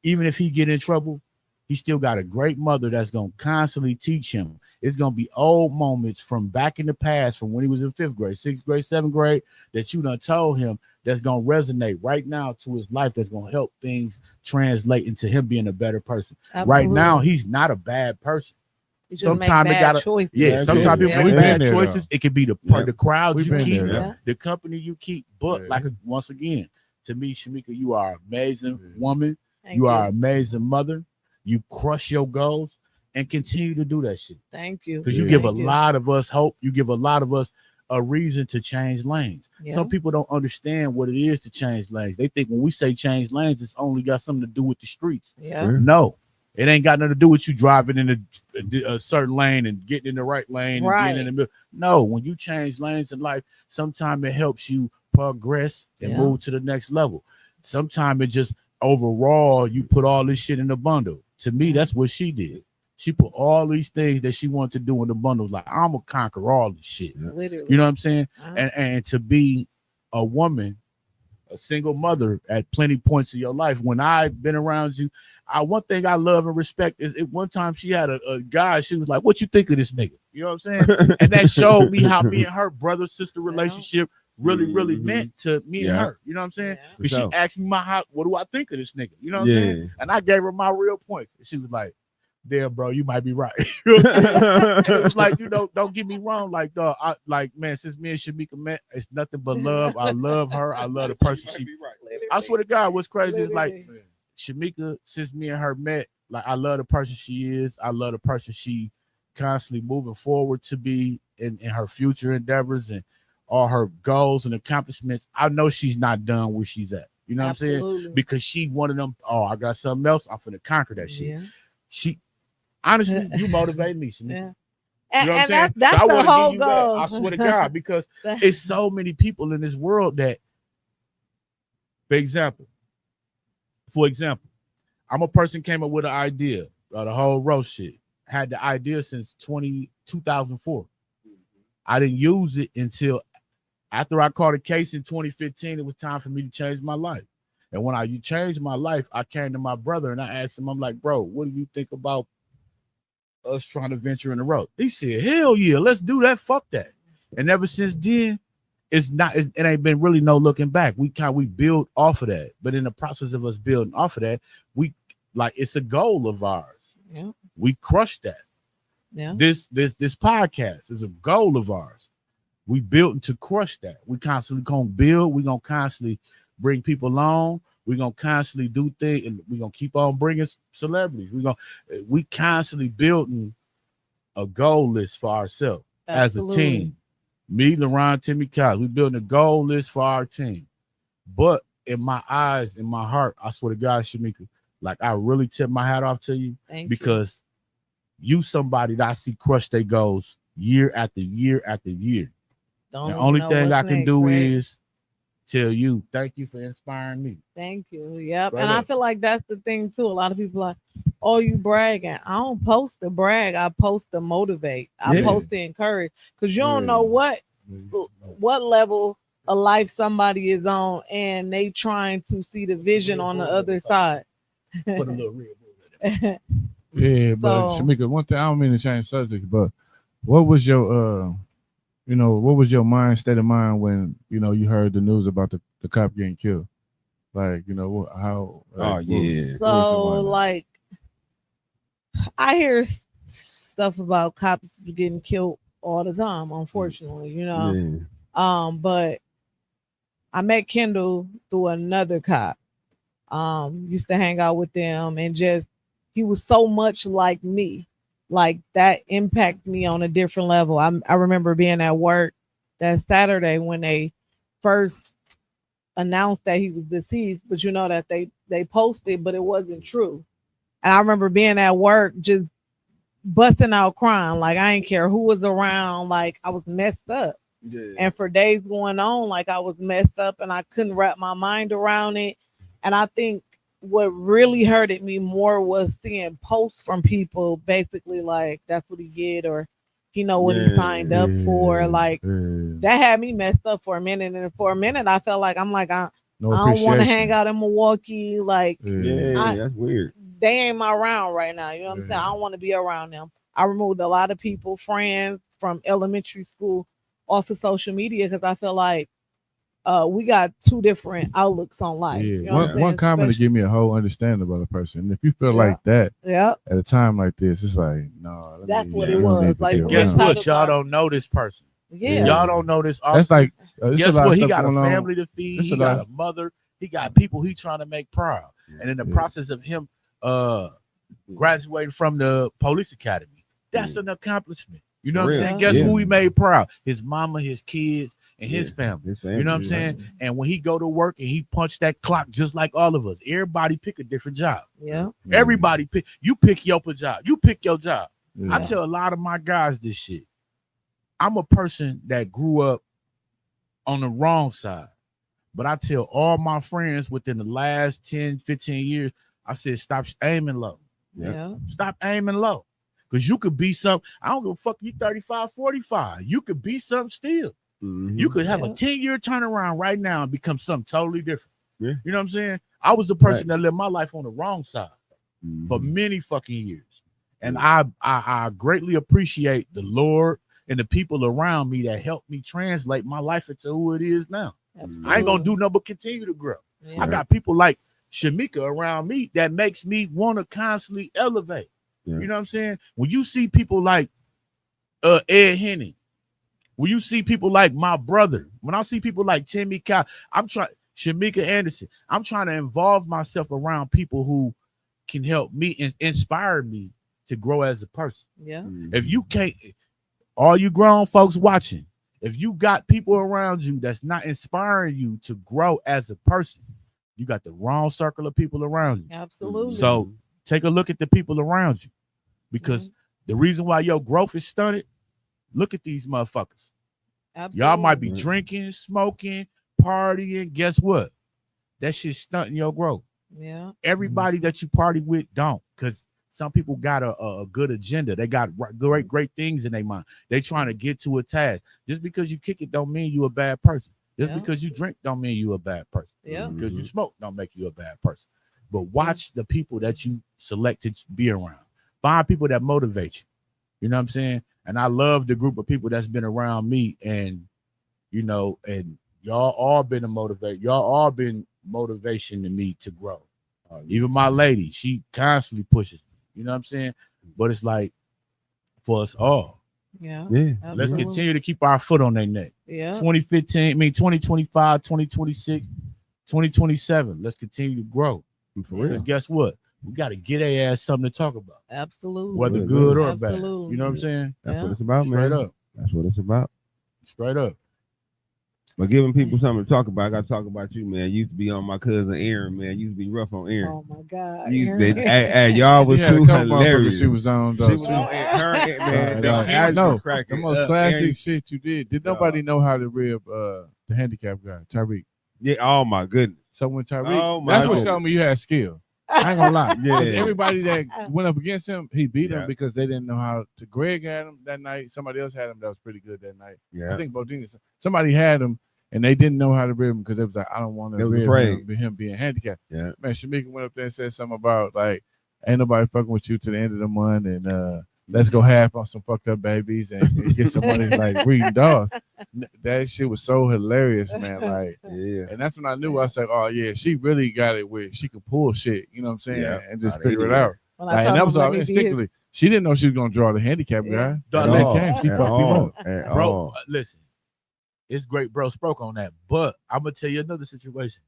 Even if he get in trouble, he still got a great mother that's going to constantly teach him. It's going to be old moments from back in the past, from when he was in 5th grade, 6th grade, 7th grade, that you done told him that's going to resonate right now to his life, that's going to help things translate into him being a better person. Absolutely. Right now, he's not a bad person. Sometimes it gotta sometimes people make bad choices. It could be the crowd you keep, the company you keep. But like once again, to me, Shamika, you are an amazing woman. You are an amazing mother. You crush your goals and continue to do that shit. Thank you. Because you give a lot of us hope. You give a lot of us a reason to change lanes. Some people don't understand what it is to change lanes. They think when we say change lanes, it's only got something to do with the streets. No. It ain't got nothing to do with you driving in a certain lane and getting in the right lane and being in the middle. No, when you change lanes in life, sometimes it helps you progress and move to the next level. Sometimes it just overall, you put all this shit in the bundle. To me, that's what she did. She put all these things that she wanted to do in the bundle. Like, I'm going to conquer all this shit. Literally. You know what I'm saying? And to be a woman, a single mother at plenty points of your life. When I've been around you, one thing I love and respect is one time she had a guy, she was like, what you think of this nigga? You know what I'm saying? And that showed me how me and her brother-sister relationship really meant to me and Yeah. her. You know what I'm saying? For Because sure. she asked me what do I think of this nigga? You know what I'm saying? And I gave her my real point. And she was like, damn, bro, you might be right. You know what I'm saying? And it was like, don't get me wrong. Like, dog, man, since me and Shamika met, it's nothing but love. I love her. I love the person she. I swear to God, what's crazy is like Shamika, since me and her met, like I love the person she is. I love the person she constantly moving forward to be in her future endeavors and all her goals and accomplishments. I know she's not done where she's at. You know what I'm saying? Because she one of them, I got something else. I'm finna conquer that shit. She honestly, you motivate me, Shamika. Yeah. You know what I'm saying? That's so I the whole give you goal. that. I swear to God, because it's so many people in this world that, for example, I'm a person came up with an idea, the whole roast shit. Had the idea since 2004. I didn't use it until after I caught a case in 2015. It was time for me to change my life. And when I changed my life, I came to my brother and I asked him, I'm like, bro, what do you think about us trying to venture in the road? He said, hell yeah, let's do that. Fuck that. And ever since then, it ain't been really no looking back. We build off of that. But in the process of us building off of that, it's a goal of ours. Yeah. We crushed that. Yeah. This podcast is a goal of ours. We built to crush that. We constantly gonna build. We gonna constantly bring people on. We gonna constantly do things, and we gonna keep on bringing celebrities. We constantly building a goal list for ourselves as a team. Me, LaRon, Timmy, Kyle, we building a goal list for our team. But in my eyes, in my heart, I swear to God, Shamika, like I really tip my hat off to you. Because you somebody that I see crush their goals year after year after year. The only thing I can do is tell you, thank you for inspiring me. Thank you. Yep. And I feel like that's the thing too. A lot of people are, oh, you bragging. I don't post to brag. I post to motivate. I post to encourage. Because you don't know what level of life somebody is on and they trying to see the vision on the other side. Put a little real. Yeah, but Shamika, one thing, I don't mean to change subject, but what was your state of mind when you heard the news about the cop getting killed? Like, how? I hear stuff about cops getting killed all the time, unfortunately, but I met Kendall through another cop. Used to hang out with them, and he was so much like me. Like that impacted me on a different level. I remember being at work that Saturday when they first announced that he was deceased, but that they posted, but it wasn't true. And I remember being at work just busting out crying. Like I didn't care who was around. Like I was messed up. Yeah. And for days going on, like I was messed up and I couldn't wrap my mind around it. And I think what really hurted me more was seeing posts from people basically like that's what he did or he know what he signed up for. Like that had me messed up for a minute. And for a minute I felt like I don't want to hang out in Milwaukee. Like that's weird. They ain't my round right now. You know what I'm saying? I don't want to be around them. I removed a lot of people, friends from elementary school off of social media because I feel like we got two different outlooks on life. Yeah. You know one comment to give me a whole understanding about a person. And if you feel like that at a time like this, it's like, no. That's what it was. Like, guess what? Y'all don't know this person. Yeah. Y'all don't know this. That's like, guess what? He got a family to feed. He got a mother. He got people he trying to make proud. And in the process of him graduating from the police academy, that's an accomplishment. You know what I'm saying? Guess who he made proud? His mama, his kids, and his family. You know what I'm saying? And when he go to work and he punch that clock just like all of us, everybody pick a different job. Yeah. Everybody pick your job. You pick your job. I tell a lot of my guys this shit. I'm a person that grew up on the wrong side. But I tell all my friends within the last 10, 15 years, I said, stop aiming low. Yeah. Stop aiming low. Because you could be something. I don't give a fuck. You 35, 45. You could be something still. Mm-hmm. You could have a 10-year turnaround right now and become something totally different. Yeah. You know what I'm saying? I was the person that lived my life on the wrong side for many fucking years. And I greatly appreciate the Lord and the people around me that helped me translate my life into who it is now. Absolutely. I ain't gonna do nothing but continue to grow. Yeah. I got people like Shamika around me that makes me want to constantly elevate. Yeah. You know what I'm saying? When you see people like Ed Henning, when you see people like my brother, when I see people like Timmy Cow, Shamika Anderson, I'm trying to involve myself around people who can help me and inspire me to grow as a person. Yeah. If you can't, all you grown folks watching, if you got people around you that's not inspiring you to grow as a person, you got the wrong circle of people around you. Absolutely. So take a look at the people around you, because the reason why your growth is stunted, look at these motherfuckers. Absolutely. Y'all might be drinking, smoking, partying. Guess what? That shit's stunting your growth. Yeah. Everybody that you party with don't, because some people got a good agenda. They got great things in their mind. They trying to get to a task. Just because you kick it don't mean you a bad person. Just because you drink don't mean you a bad person. Yeah. Because you smoke don't make you a bad person. But watch the people that you select to be around. Find people that motivate you. You know what I'm saying? And I love the group of people that's been around me, and you know, and y'all all been a motivate. Y'all all been motivation to me to grow. Even my lady, she constantly pushes me. You know what I'm saying? But it's like for us all. Yeah. Let's continue to keep our foot on their neck. Yeah. 2025, 2026, 2027. Let's continue to grow. For real. And guess what? We got to get their ass something to talk about. Absolutely. Whether good or Absolutely. bad. You know what I'm saying? That's what it's about, man. Straight up. That's what it's about. Straight up. But giving people something to talk about, I got to talk about you, man. You used to be on my cousin Aaron, man. You used to be rough on Aaron. Oh my God. Hey, y'all was She had a too couple motherfuckers hilarious. She was on, though. She was on her, man. I know. The The most classic shit you did. Did nobody know how to rib the handicap guy, Tyreek? Yeah, oh my goodness. So when Tyreek, Oh, my that's what goodness. showed me you had skill. I ain't gonna lie. Yeah. 'Cause everybody that went up against him, he beat Yeah. him because they didn't know how to. Greg had him that night. Somebody else had him that was pretty good that night. Yeah. I think Bodine. Somebody had him and they didn't know how to rib him because it was like, I don't want They to was rib afraid. him being handicapped. Yeah. Man, Shamika went up there and said something about like, ain't nobody fucking with you to the end of the month, and let's go half on some fucked up babies and get some money like breeding dogs. That shit was so hilarious, man. Like, Yeah. and that's when I knew. I was like, oh yeah, she really got it where she could pull shit. You know what I'm saying? Yeah. And just Nah, they figure it do. out. When Like, and told that him was let all me be his- instinctively. She didn't know she was gonna draw the handicap Yeah. guy. At When they all. came, she At fucked him all. up. At Bro, all. listen. It's great, bro. Spoke on that. But I'm going to tell you another situation.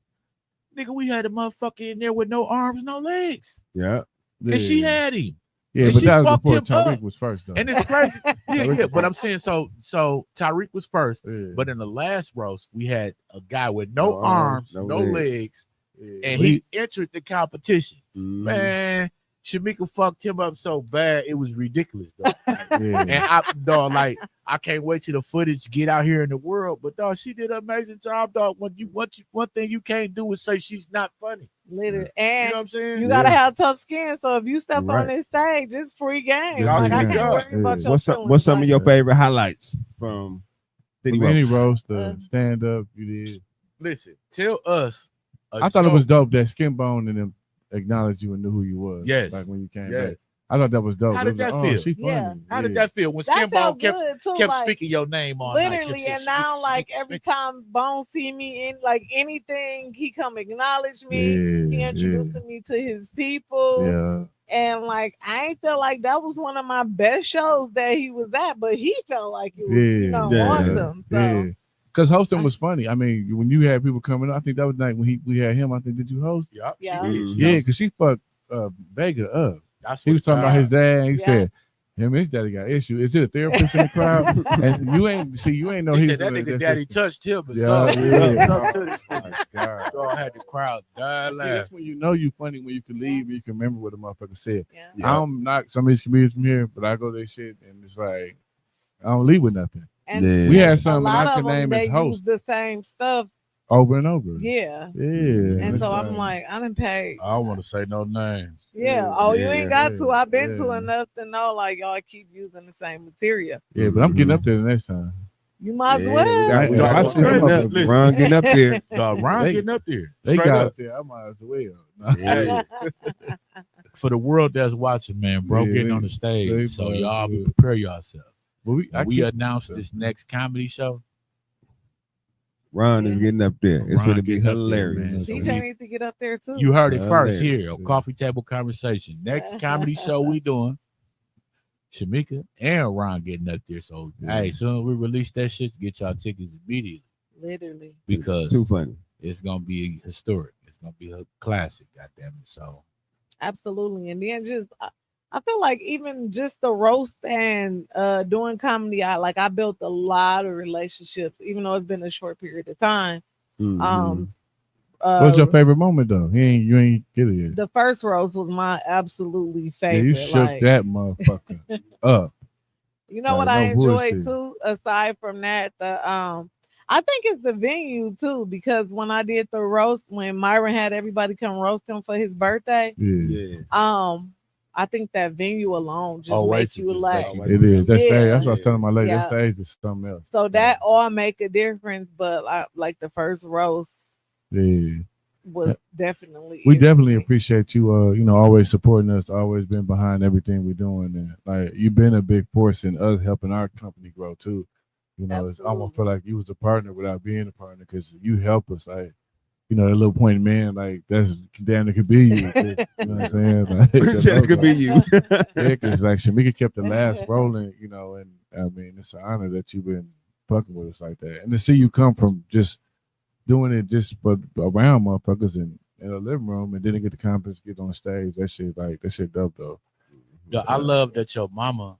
Nigga, we had a motherfucker in there with no arms, no legs. Yeah. And she had him. Yeah, and but she that was fucked before him Tyreek up. was first, though. And it's crazy. Tyreek yeah. was But first. I'm saying, so Tyreek was first. Yeah. But in the last roast, we had a guy with no No arms, arms, no no legs, Yeah. and he entered the competition. Mhm. Man, Shamika fucked him up so bad, it was ridiculous, though. Yeah. And I can't wait till the footage get out here in the world. But dog, she did an amazing job, dog. One thing you can't do is say she's not funny. Literally. You And know what I'm saying? you gotta have tough skin. So if you step Right. on this stage, it's free game. Yeah, Like I free can't game. worry about your feelings. What's some like, of your favorite highlights from City From any Roast? roast, the stand up you did. Listen, tell us. I thought it was dope that Skinbone and them acknowledged you and knew who you was. Yes. Like when you came Yes. back. I thought that was dope. How It did was that like, feel? She funny. Yeah. How did that feel when that Skinbone felt kept good too. kept like, speaking your name all night? literally, Kept and saying, now "Shamika, like Shamika, every Shamika." time Bone see me in like anything, he come acknowledge me. He Yeah, introducing me to his people. yeah. And like I ain't feel like that was one of my best shows that he was at, but he felt like it was, Yeah. awesome. So Yeah. Because hosting was funny. I mean, when you had people coming up, I think that was the night when we had him. I think, did you host? Yup, Yeah. she did. Mhm. Yeah, because she fucked Vega up. That's He was talking about his dad, and he Yeah. said, him and his daddy got issue. Is it a therapist in the crowd? And you ain't know She he said that was nigga that's daddy just- touched him, but Yeah, son, yeah. up to this Oh, nigga. my God. Dog had the crowd dying See, laughing. that's when you know you funny, when you can leave and you can remember what a motherfucker said. yeah. Yeah. I don't knock some of these comedians from here, but I go to their shit and it's like I don't leave with nothing. And Yeah. We had a some, and lot I of can them name they as use host the same stuff. over and over. Yeah. Yeah. And it's so I'm like, I didn't pay. I don't want to say no names. Yeah. Oh, you Yeah, ain't got to. I've been to yeah. enough to know like y'all keep using the same material. yeah, but I'm getting up there the next time. You might as Yeah, well. we got- we got- I we see got- them up listen. there. Ron getting up there. Dog, Ron They- getting up there. They Straight got up. up there. I might as well. Yeah. For the world that's watching, man, bro, Yeah, getting they- on the stage. they So buzz y'all good. prepare yourself. we announced this next comedy show. Ron is getting up there. It's going to be hilarious. DJ needs to get up there too. You heard it first here on Coffee Table Conversation. Next comedy show we doing, Shamika and Ron getting up there. So hey, soon we release that shit, get y'all tickets immediately. Literally. Because too funny. It's gonna be historic. It's gonna be a classic, goddamn it. So absolutely. And then just I feel like even just the roast and doing comedy, I built a lot of relationships, even though it's been a short period of time. What's your favorite moment though? You ain't get it yet. The first roast was my absolutely favorite. Yeah, you shook that motherfucker up. You know what I enjoyed too, aside from that, I think it's the venue too, because when I did the roast, when Myron had everybody come roast him for his birthday, I think that venue alone just makes you laugh. It is. That stage, that's what I was telling my lady. That stage is something else. So that all make a difference, but like the first roast was definitely. We definitely appreciate you. Always supporting us, always been behind everything we're doing, and like you've been a big force in us helping our company grow too. It's almost feel like you was a partner without being a partner because you help us. Like, that little point man, like that's damn it could be you. You know what I'm saying? Like, it could be you. Because like Shamika kept the last rolling, and I mean it's an honor that you've been fucking with us like that, and to see you come from just doing it just but around motherfuckers in a living room, and then get the confidence, get on stage. That shit dope though. I love that your mama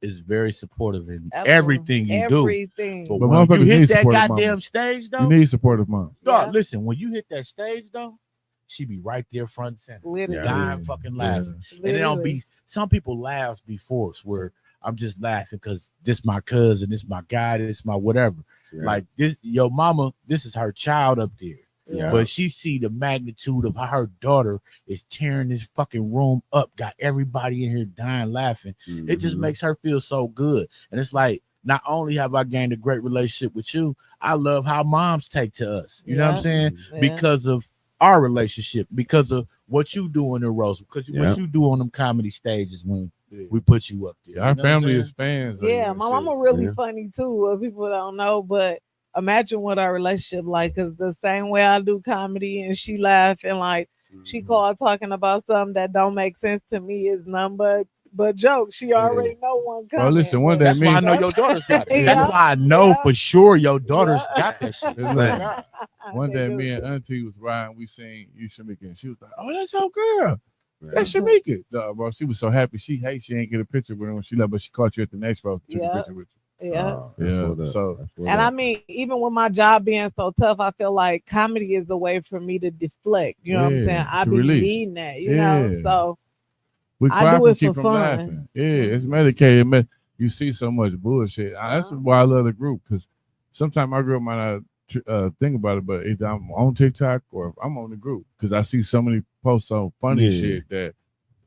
is very supportive in everything you do. But when you hit that goddamn stage, though, you need supportive mom. Dog, listen, when you hit that stage, though, she be right there front and center, dying fucking laughing. And it don't be. Some people laughs be forced, where I'm just laughing because this my cousin, this my guy, this my whatever. Yeah. Like this, your mama, this is her child up there. Yeah. But she see the magnitude of how her daughter is tearing this fucking room up, got everybody in here dying laughing. It just makes her feel so good. And it's like, not only have I gained a great relationship with you, I love how moms take to us. You know what I'm saying? Because of our relationship, because of what you do in the roast, because what you do on them comedy stages when we put you up there. Our family is fans. Yeah, my mama really funny too. People don't know, but imagine what our relationship like, because the same way I do comedy and she laugh and like she called talking about something that don't make sense to me is none but joke. She already know one coming. Oh, listen, one day that's why I know your daughter's got it. That's why I know for sure your daughter's got that shit. One day me and Auntie was riding, we seen you Shamika, and she was like, "Oh, that's your girl. That's Shamika." Bro, she was so happy. She ain't get a picture with her when she left, but she caught you at the next row, took a picture with you. So and I mean, even with my job being so tough, I feel like comedy is a way for me to deflect. You know what I'm saying? I be needing that, you know. So I do it for fun. Laughing. Yeah, it's medicated. You see so much bullshit. That's why I love the group, because sometimes my girl might not think about it, but if I'm on TikTok or if I'm on the group, because I see so many posts on funny shit that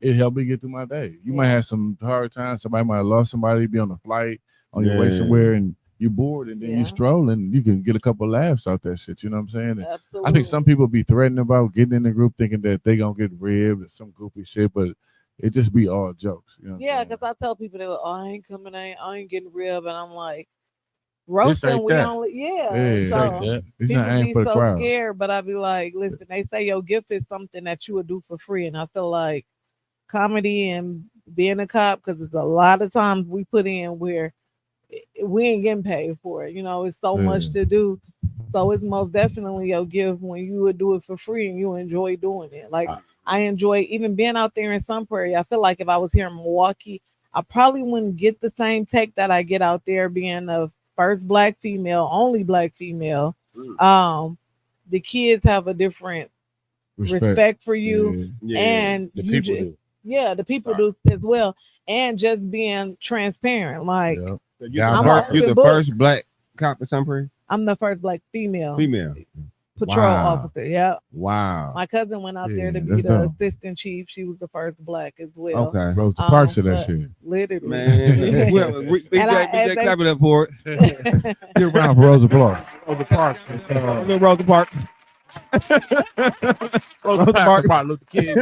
it helped me get through my day. You might have some hard times. Somebody might have lost somebody, be on a flight, on your way somewhere, and you're bored, and then you stroll, and you can get a couple laughs out that shit. You know what I'm saying? And absolutely. I think some people be threatening about getting in the group, thinking that they gonna get ribbed and some goofy shit, but it just be all jokes. You know? Because I tell people that I ain't coming, I ain't getting ribbed, and I'm like, roasting. We only so it's people not be for the so crowd. scared, but I be like, listen, they say your gift is something that you would do for free, and I feel like comedy and being a cop, because it's a lot of times we put in where we ain't getting paid for it. It's so much to do. So it's most definitely your gift when you would do it for free and you enjoy doing it. Like I enjoy even being out there in Sun Prairie. I feel like if I was here in Milwaukee, I probably wouldn't get the same take that I get out there being the first Black female, only Black female. The kids have a different respect for you, and the people do. Yeah, the people do as well, and just being transparent. Like you're the first Black cop in Sun Prairie? I'm the first Black female patrol Wow. officer. Yeah. Wow. My cousin went out there to be the assistant chief. She was the first Black as well. Okay. Rose the Parks of that shit. Literally. Man. BJ, clap it up for it. Give a round for Rosa Parks. Rosa Parks. Rosa Parks. Rosa Parks. Luther King.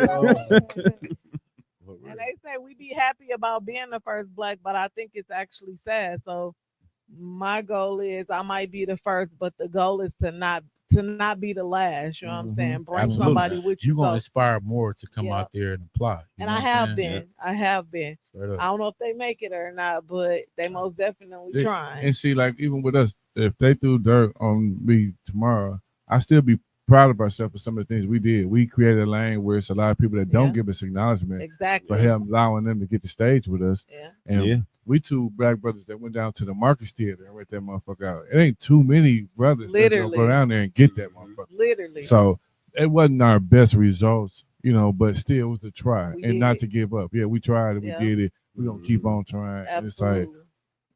And they say we be happy about being the first black, but I think it's actually sad. So my goal is I might be the first, but the goal is to not be the last. You know what I'm saying? Bring Absolutely. somebody with you. You're gonna So, inspire more to come Yeah. out there and apply. You and know I what have I'm saying? been. I have been. Straight up. I don't know if they make it or not, but they most definitely They- trying. And see, like even with us, if they threw dirt on me tomorrow, I still be proud of ourselves for some of the things we did. We created a lane where it's a lot of people that don't Yeah. give us acknowledgement Exactly. for him allowing them to get the stage with us. Yeah. And Yeah. we two black brothers that went down to the Marcus Theater and went that motherfucker out. It ain't too many brothers that's gonna Literally. go down there and get that motherfucker. Literally. So it wasn't our best results, but still it was to try We and not did. to give up. Yeah, we tried and Yeah. we did it. We're gonna keep on trying. And it's like Absolutely.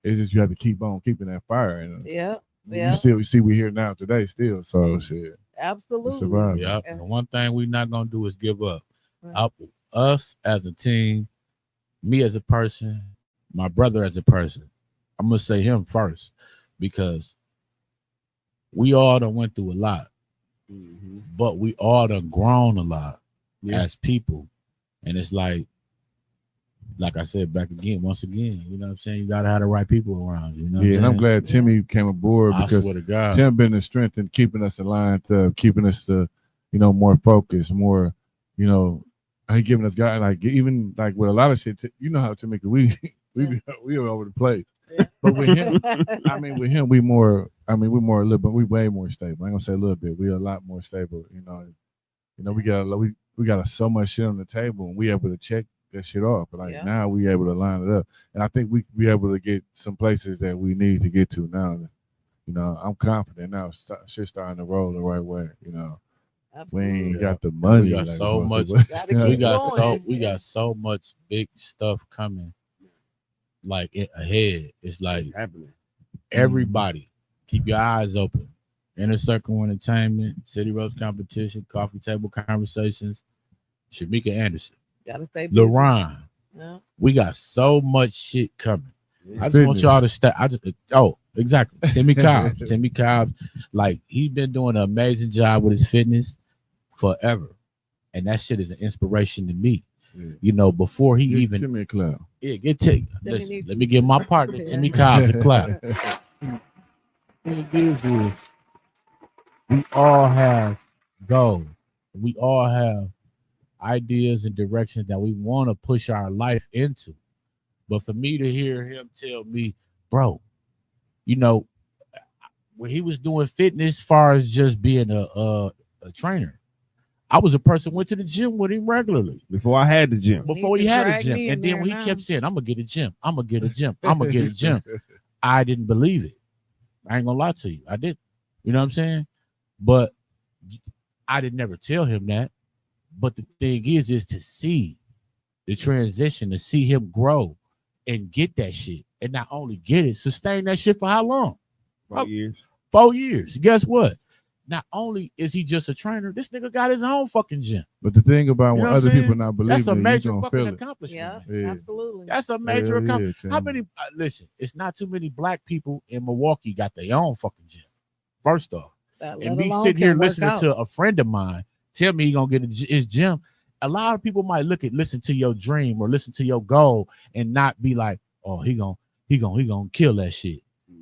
it's just you have to keep on keeping that fire in us. Yeah. You Yeah. still see we here now today still. So shit. Absolutely. survive. Yep. Yeah. The one thing we're not gonna do is give up. Right. Us as a team, me as a person, my brother as a person. I'm gonna say him first because we all done went through a lot, but we all done grown a lot as people. And it's like I said once again, you know what I'm saying? You gotta have the right people around you. You know what Yeah, and I'm I'm glad Timmy came aboard I because swear to God. Tim been the strength in keeping us aligned, keeping us more focused, more, he giving us guys like even like with a lot of shit. You know how Timmy, we are over the place. But with him, with him, we more a little bit, we way more stable. I ain't gonna say a little bit. We a lot more stable. We got so much shit on the table, and we able to check that shit off. But now we able to line it up, and I think we be able to get some places that we need to get to now. I'm confident now. Shit starting to roll the right way. We ain't got the money. We got like so most much. people. We got so much big stuff coming, like ahead. It's like happening. everybody, keep your eyes open. Inner Circle Entertainment, City Roast Competition, Coffee Table Conversations, Shamika Anderson, Gotta stay busy. LaRon. Yeah. We got so much shit coming. I just want Fitness. y'all to stay. Exactly. Timmy Cobbs, like he's been doing an amazing job with his fitness forever, and that shit is an inspiration to me. Yeah. Before he Give even me a clap. listen, let me give my partner Timmy Cobbs a clap. Thing is, we all have goals. We all have ideas and directions that we want to push our life into. But for me to hear him tell me, bro, when he was doing fitness, as far as just being a trainer, I was a person went to the gym with him regularly Before I had the gym. before he had a gym. And then when he kept saying, I'm gonna get a gym, I'm gonna get a gym, I'm gonna get a gym, I didn't believe it. I ain't gonna lie to you. I didn't. You know what I'm saying? But I did never tell him that. But the thing is to see the transition, to see him grow and get that shit. And not only get it, sustain that shit for how long? 4 years. 4 years. Guess what? Not only is he just a trainer, this nigga got his own fucking gym. But the thing about You know when what other I'm saying? people not believing That's a it, you major gonna fucking feel it. accomplishment. Yeah, Yeah. absolutely. That's a major Hell yeah, accomplishment. How Tim. many? Listen, it's not too many black people in Milwaukee got their own fucking gym. First off, Let and me alone sitting here can work listening out. to a friend of mine tell me he gonna get his gym. A lot of people might listen to your dream or listen to your goal and not be like, oh, he gonna kill that shit.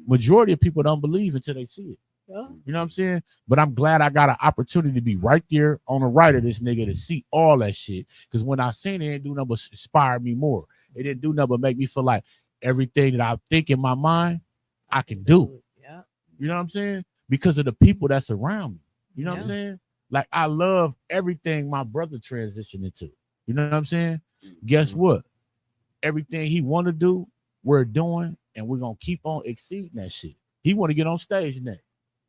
Majority of people don't believe until they see it. Yeah. You know what I'm saying? But I'm glad I got an opportunity to be right there on the right of this nigga to see all that shit. Because when I seen it, it didn't do nothing but inspire me more. It didn't do nothing but make me feel like everything that I think in my mind, I can do. Yeah. You know what I'm saying? Because of the people that's around me. You know what I'm Yeah. saying? Like I love everything my brother transitioned into. You know what I'm saying? Guess what? Everything he want to do, we're doing, and we're gonna keep on exceeding that shit. He want to get on stage next.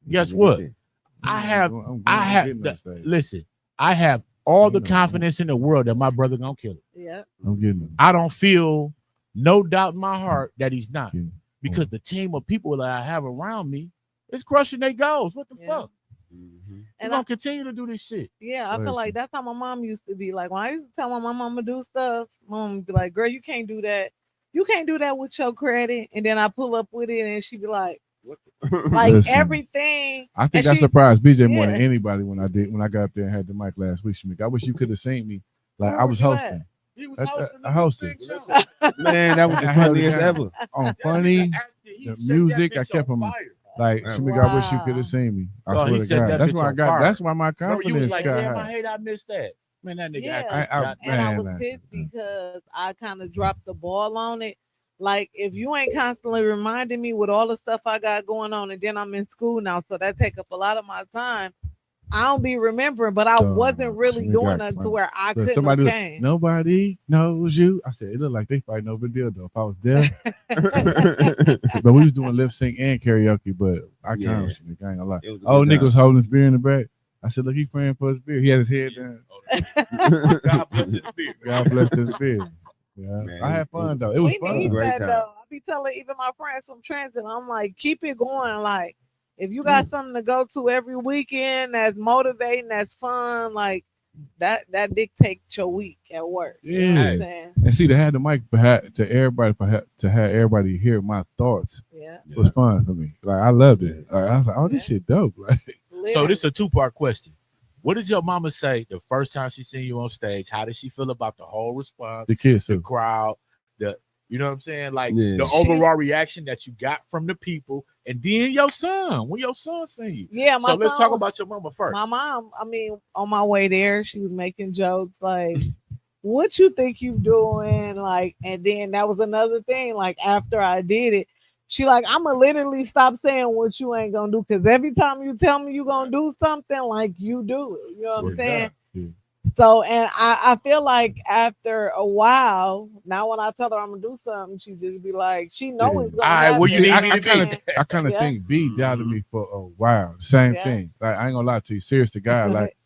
Guess what? I have listen, I have all the confidence in the world that my brother gonna kill it. Yeah. I'm getting it. I don't feel no doubt in my heart that he's not, Yeah. because the team of people that I have around me is crushing their goals. What the Yeah. fuck? Mm-hmm. We're And gonna continue to do this shit. Yeah, I feel Listen. like that's how my mom used to be. Like when I used to tell my mom to do stuff, mom would be like, "Girl, you can't do that. You can't do that with your credit." And then I pull up with it, and she'd be like Listen. everything. I think And I she- surprised BJ more than Yeah. anybody when I got up there and had the mic last week, Shamika. I wish you could have seen me. Like Where I was was you hosting. at? He was I hosting the hosted. show. Man, that was the I held funniest it down. ever. On funny, He the set that music, I bitch kept on him fire. like, Wow. Shamika, I wish you could have seen me. I Oh, he swear to set God. that That's bitch why I on got. fire. That's why my Remember, you confidence was like, got damn, I high. hate I missed that. Man, that nigga Yeah. acted. And I was Man, pissed because I kind of dropped the ball on it. Like, if you ain't constantly reminding me with all the stuff I got going on, and then I'm in school now, so that take up a lot of my time. I don't be remembering, but I wasn't really Shamika, doing nothing to where I Look, couldn't somebody have look, came. nobody knows you. I said it looked like they fighting over deal though. If I was there, but we was doing lip sync and karaoke. But I Yeah. kind of Shamika, I ain't gonna lie. It was a Oh, good nigga time. was holding his beer in the back. I said, look, he praying for his beer. He had his head down. God bless his beard. God bless his beer. Yeah, Man, I it had was- fun though. It was We fun. need Great that time. though. I be telling even my friends from transit, I'm like, keep it going. Like, if you got something to go to every weekend that's motivating, that's fun, like that dictates your week at work. You know what I'm Yeah. saying? And see, to have the mic to everybody, to have everybody hear my thoughts Yeah. was fun for me. Like I loved it. Like, I was like, oh, this shit dope. Like, So this is a 2-part question. What did your mama say the first time she seen you on stage? How did she feel about the whole response, the kids. the So crowd, you know what I'm saying? Like Yeah. the overall reaction that you got from the people, and then your son, when your son seen you. Yeah, my So let's son talk was- about your mama first. My mom, I mean, on my way there, she was making jokes like, what you think you doing? Like, and then that was another thing. Like, after I did it, she like, I'ma literally stop saying what you ain't gonna do. Cause every time you tell me you gonna do something, like you do it. You know what I'm saying? Yeah. So, and I feel like after a while, now when I tell her I'm gonna do something, she just be like, she know it's gonna All right, happen. well, you need me to be. I kind of Yeah. think B doubted me for a while. Same Yeah. thing. Like I ain't gonna lie to you. Serious to God. Like,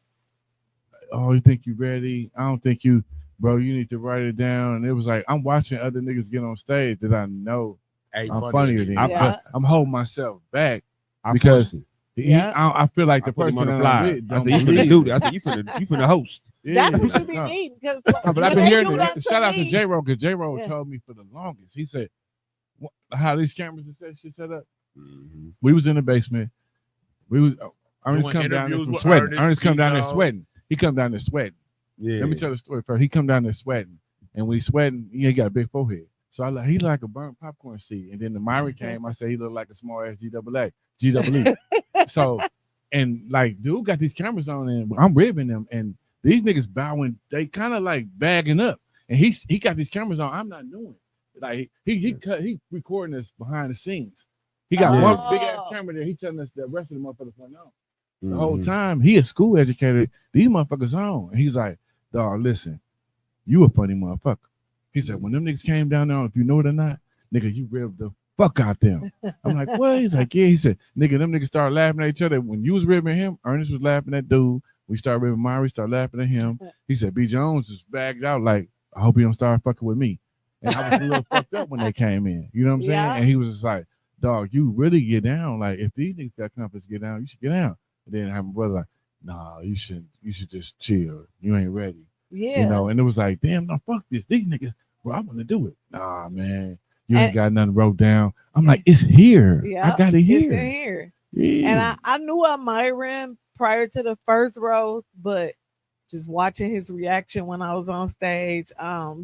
oh, you think you ready? I don't think you, bro. You need to write it down. And it was like I'm watching other niggas get on stage that I know I'm funnier than you. Yeah. But I'm holding myself back I because pushed him. Yeah. I feel like I the put him person on the that I'm flyer. with I don't said, you finna believe do it. this. I said, you finna host. That's what you be No. needing. Because No, but I've been hearing it. Shout out to J Ro because J Ro Yeah. told me for the longest. He said, "How these cameras and shit set up." Mhm. We was in the basement. We was Ernest Doing come down there interviews from with sweating. Ernest, Ernest come down there Bijan. sweating. He come down there sweating. Yeah. Let me tell the story first. He come down there sweating, and when he's sweating, he got a big forehead. So I like he like a burnt popcorn seed. And then the Myron came. I said he looked like a small ass GWE. So, and like dude got these cameras on, and I'm ribbing them, and these niggas bowing. They kind of like bagging up, and he got these cameras on. I'm not doing it. Like he recording us behind the scenes. He got Yeah. one big ass camera there. He telling us the rest of the motherfuckers went on. The whole Mhm. time he a school educator. These motherfuckers on. And he's like, dog, listen, you a funny motherfucker. He said, when them niggas came down there, if you know it or not, nigga, you ribbed the fuck out them. I'm like, what? He's like, yeah. He said, nigga, them niggas started laughing at each other. When you was ribbing him, Ernest was laughing at dude. We started ribbing Myrie, started laughing at him. He said, B. Jones just bagged out like, I hope he don't start fucking with me. And I was a little fucked up when they came in. You know what I'm saying? Yeah. And he was just like, dog, you really get down. Like, if these niggas got confidence to get down, you should get down. And then I have my brother like, nah, you should just chill. You ain't ready. Yeah. You know, and it was like, damn, no, fuck this. These niggas, bro, I want to do it. Nah, man, you ain't And- got nothing wrote down. I'm like, it's here. Yeah, I got it it's here. in here. Yeah. And I knew of Myron prior to the first roast, but just watching his reaction when I was on stage.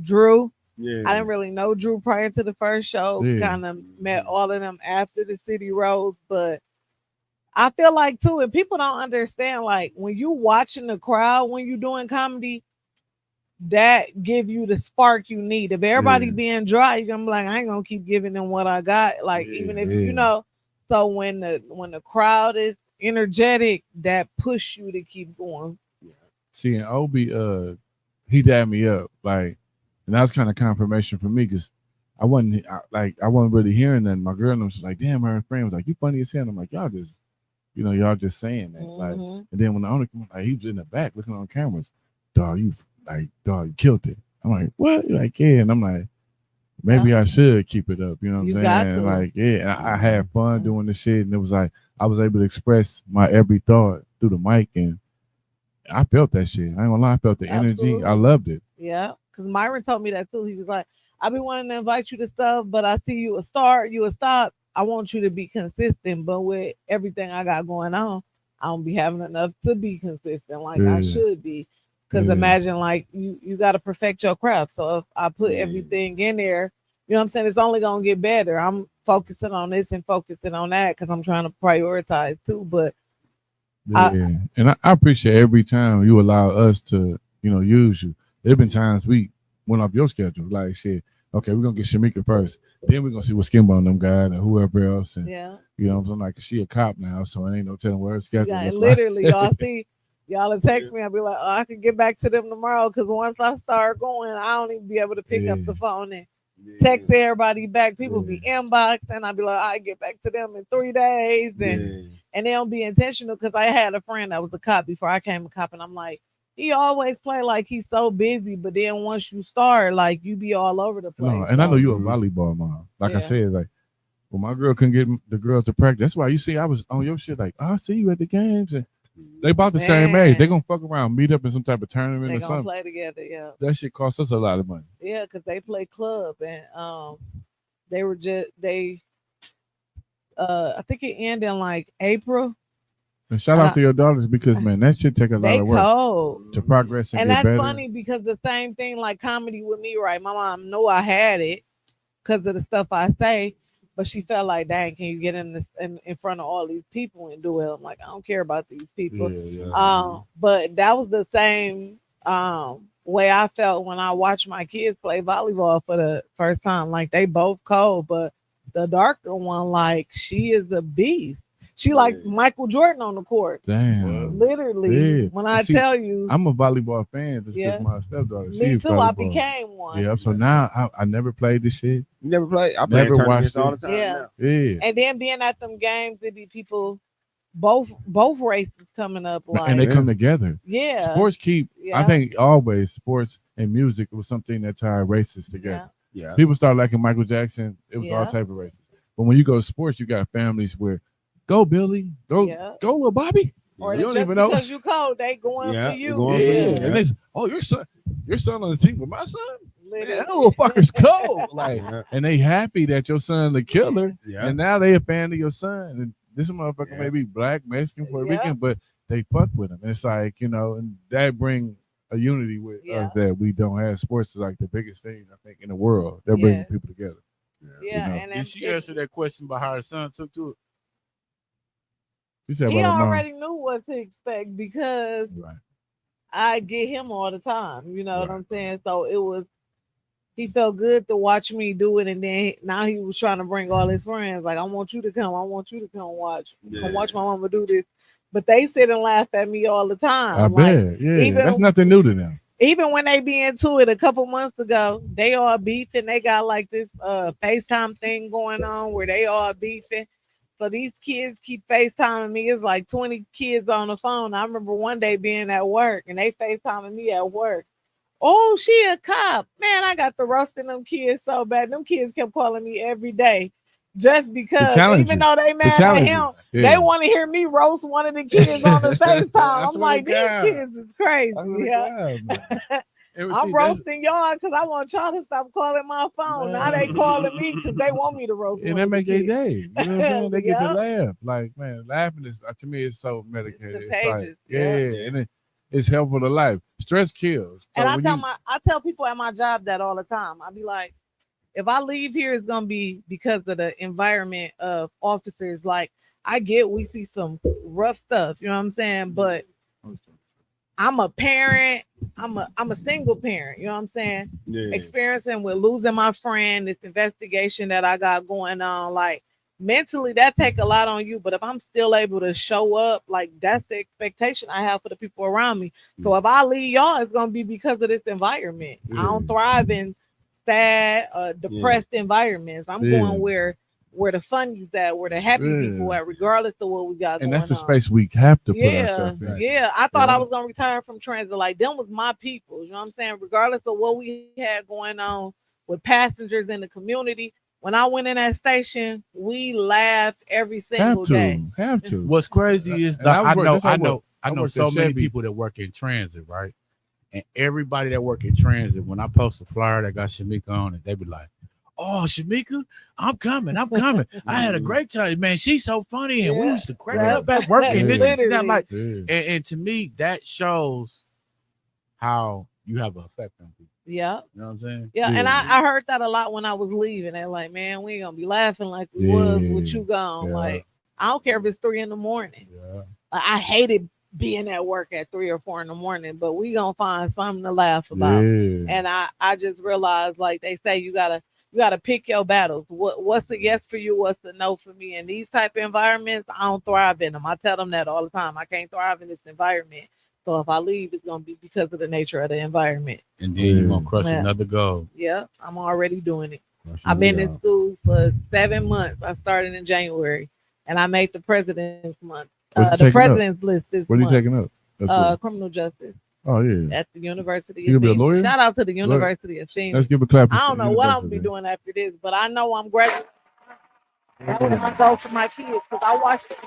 Drew, Yeah. I didn't really know Drew prior to the first show. Yeah. Kind of met all of them after the city roast, but I feel like too, and people don't understand, like when you watching the crowd when you doing comedy, that give you the spark you need. If everybody Yeah. being dry, you're gonna be like, I ain't gonna keep giving them what I got. Like even if you know, so when the crowd is energetic, that push you to keep going. See, and Obi, he dabbed me up, like, and that was kind of confirmation for me because I wasn't really hearing that. My girl was like, damn, her friend was like, you funny as hell. I'm like, y'all just saying that. Like, Mhm. and then when the owner came, like, he was in the back looking on cameras, dog, you killed it. I'm like, what? You're like, yeah, and I'm like, maybe I should keep it up. You know what You I'm got saying? to. Like, yeah, and I had fun doing this shit, and it was like I was able to express my every thought through the mic, and I felt that shit. I ain't gonna lie, I felt the energy. Absolutely. I loved it. Yeah, because Myron told me that too. He was like, I've been wanting to invite you to stuff, but I see you a start, you a stop. I want you to be consistent, but with everything I got going on, I don't be having enough to be consistent like I Yeah. should be. Because Yeah. imagine like you got to perfect your craft. So if I put everything in there, you know what I'm saying, it's only gonna get better. I'm focusing on this and focusing on that because I'm trying to prioritize too. But Yeah, and I appreciate every time you allow us to, use you. There've been times we went off your schedule, like said, okay, we're gonna get Shamika first, then we're gonna see what Skimbo and them guys and whoever else, and yeah, you know, I'm like, she a cop now, so I ain't no telling where her she schedule. got, look literally, like. y'all will text me. I'll be like, oh, I can get back to them tomorrow because once I start going, I don't even be able to pick up the phone and text everybody back. People be inbox, and I'll be like, I get back to them in 3 days, and they don't be intentional because I had a friend that was a cop before I came a cop, and I'm like, he always play like he's so busy, but then once you start, like you be all over the place. No, and I know you a volleyball mom. Like I said, like when my girl couldn't get the girls to practice, that's why you see I was on your shit. Like, oh, I see you at the games, and they about the same age. They gonna fuck around, meet up in some type of tournament they or gonna something. play together, yeah. That shit costs us a lot of money. Yeah, because they play club, and I think it ended in like April. And shout out to your daughters because man, that shit take a lot of work cold to progress and get that's better. funny because the same thing like comedy with me, right? My mom know I had it because of the stuff I say, but she felt like, dang, can you get in this in front of all these people and do it? I'm like, I don't care about these people. But that was the same way I felt when I watched my kids play volleyball for the first time. Like they both cold, but the darker one, like she is a beast. She like Michael Jordan on the court. Damn. Literally. Yeah. When I tell you. I'm a volleyball fan just because my stepdaughter. Me too. I became one. Yeah. So now I never played this shit. You never played? I play tournaments all the time. Yeah. Yeah. And then being at them games, there be people, both races coming up. Like, and they come together. Yeah. Sports keep, I think always sports and music was something that tied races together. Yeah. People started liking Michael Jackson. It was all type of races. But when you go to sports, you got families where go Billy, go little Bobby. Or you don't just even know because you cold, they going for you. And they say, oh, your son on the team with my son. Man, that little fucker's cold. Like, and they happy that your son the killer. Yeah. And now they a fan of your son. And this motherfucker may be black, Mexican, Puerto Rican, but they fuck with him. And it's like, and that bring a unity with us that we don't have. Sports is like the biggest thing I think in the world. They're bringing people together. Yeah. And did she answer that question about how her son took to it? He already knew what to expect because I get him all the time. You know what I'm saying? So he felt good to watch me do it. And then now he was trying to bring all his friends. Like, I want you to come. I want you to come watch. Come watch my mama do this. But they sit and laugh at me all the time. I bet. Yeah. That's nothing new to them. Even when they be into it a couple months ago, they all beefing. They got like this FaceTime thing going on where they all beefing. So these kids keep FaceTiming me. It's like 20 kids on the phone. I remember one day being at work and they FaceTiming me at work. Oh, she a cop. Man, I got the roasting them kids so bad. Them kids kept calling me every day just because even though they mad at him, they want to hear me roast one of the kids on the FaceTime. I'm like, these kids is crazy. I'm roasting y'all because I want y'all to stop calling my phone. Now they calling me because they want me to roast. And that makes their day. You know what I'm saying? They get to laugh. Like, man, laughing is to me it's so medicated. Contagious. It's and it's helpful to life. Stress kills. So and I tell people at my job that all the time. I be like, if I leave here, it's gonna be because of the environment of officers. Like, I get we see some rough stuff, you know what I'm saying? But I'm a parent. I'm a single parent, you know what I'm saying? Yeah. Experiencing with losing my friend, this investigation that I got going on, like mentally that take a lot on you. But if I'm still able to show up, like that's the expectation I have for the people around me. So if I leave y'all, it's gonna be because of this environment. I don't thrive in sad, depressed environments. I'm going where the fun is at, where the happy people at, regardless of what we got going on. And that's the space we have to put ourselves in. Yeah, I thought I was going to retire from transit. Like, them was my people, you know what I'm saying? Regardless of what we had going on with passengers in the community, when I went in that station, we laughed every single day. Have to. What's crazy is that I know so many people that work in transit, right? And everybody that work in transit, when I post a flyer that got Shamika on it, they be like, oh, Shamika, I'm coming. I had a great time, man. She's so funny, and we used to crack up at work. And this is not like, and to me, that shows how you have an effect on people. Yeah. You know what I'm saying? Yeah, and I heard that a lot when I was leaving. They're like, man, we ain't gonna be laughing like we was with you gone. Yeah. Like, I don't care if it's 3 a.m. Yeah. Like, I hated being at work at 3 or 4 a.m, but we gonna find something to laugh about. And I just realized, like they say, you gotta pick your battles. What's a yes for you? What's a no for me? In these type of environments, I don't thrive in them. I tell them that all the time. I can't thrive in this environment. So if I leave, it's gonna be because of the nature of the environment. And then you're gonna crush another goal. Yeah, I'm already doing it. I've been in school for 7 months. I started in January, and I made the president's month. The president's list this month. What are you taking up? Criminal justice. Oh yeah. At the University. You gonna be a lawyer? Shout out to the University of Phoenix. Let's give a clap. I don't know what I'm gonna be doing after this, but I know I'm graduating. That's what I go for my kids, because I watch them,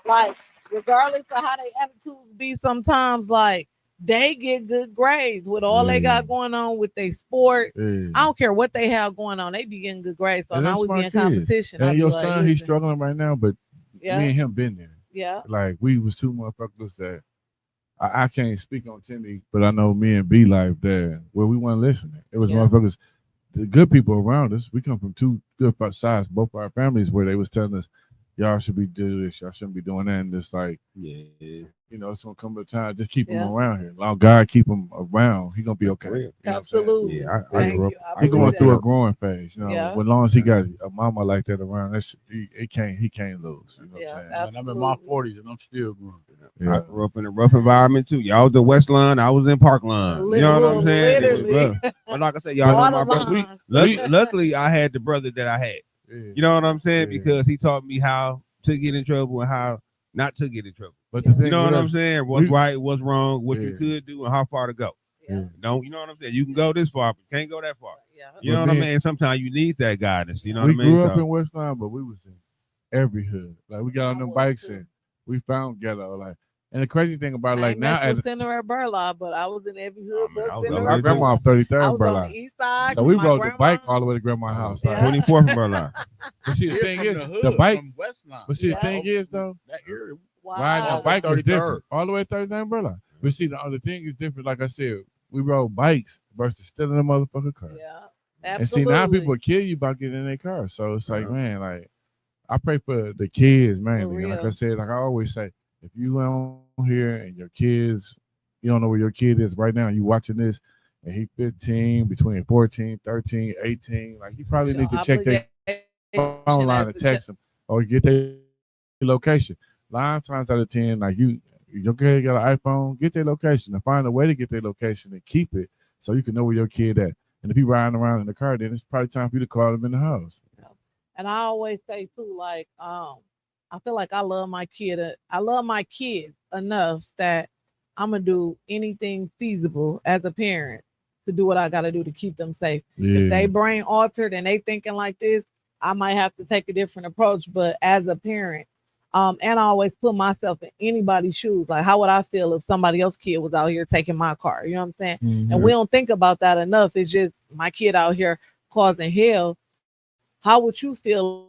like, regardless of how their attitudes be sometimes, like, they get good grades with all they got going on with their sport. I don't care what they have going on. They be getting good grades. So now we be in competition. And your son, he's struggling right now, but me and him been there. Yeah. Like, we was two motherfuckers that I can't speak on Timmy, but I know me and B Life there where we weren't listening. It was motherfuckers, the good people around us. We come from two good sides, both our families, where they was telling us, y'all should be doing this, y'all shouldn't be doing that. And it's like, you know, it's gonna come to a time, just keep him around here. Long God keep him around, he gonna be okay. You know Absolutely. He going through a growing phase, you know. As long as he got a mama like that around, that's he can't lose. You know what I'm saying? And I'm in my 40s and I'm still growing. I grew up in a rough environment too. Y'all was the West Line, I was in Park Line. You know what I'm saying? Literally. But like I said, y'all know my brother. Luckily, I had the brother that I had. You know what I'm saying? Because he taught me how to get in trouble and how not to get in trouble. But the thing, you know what I'm saying? What's right, what's wrong, what you could do, and how far to go. Don't, you know what I'm saying? You can go this far, but you can't go that far. You know what I mean? Sometimes you need that guidance. You know what I mean? We grew up in West Line, but we was in every hood. Like, we got on them bikes and we found ghetto. Like, and the crazy thing about it, like, now at the center at Burla, but I was in every hood. My grandma 33rd Burla. On the east side, so we rode the bike all the way to grandma's house. 24th from Burla. But see, the thing is, the bike. But see, the thing is, though, riding the bike was different. All the way to 39th Burla. But see, the other thing is different. Like I said, we rode bikes versus stealing a motherfucking car. Yeah, absolutely. And see, now people will kill you by getting in their car. So it's like, man, like, I pray for the kids mainly. And like I said, like I always say, if you on here and your kids, you don't know where your kid is right now, you watching this, and he 15, between 14, 13, 18, like, you probably need to check their phone line and text them or get their location. 9 times out of 10, like, your kid got an iPhone, get their location and find a way to get their location and keep it so you can know where your kid at. And if he riding around in the car, then it's probably time for you to call him in the house. And I always say too, like, I feel like I love my kid. I love my kids enough that I'm gonna do anything feasible as a parent to do what I gotta do to keep them safe. If they brain altered and they thinking like this, I might have to take a different approach. But as a parent, and I always put myself in anybody's shoes. Like, how would I feel if somebody else's kid was out here taking my car? You know what I'm saying? And we don't think about that enough. It's just my kid out here causing hell. How would you feel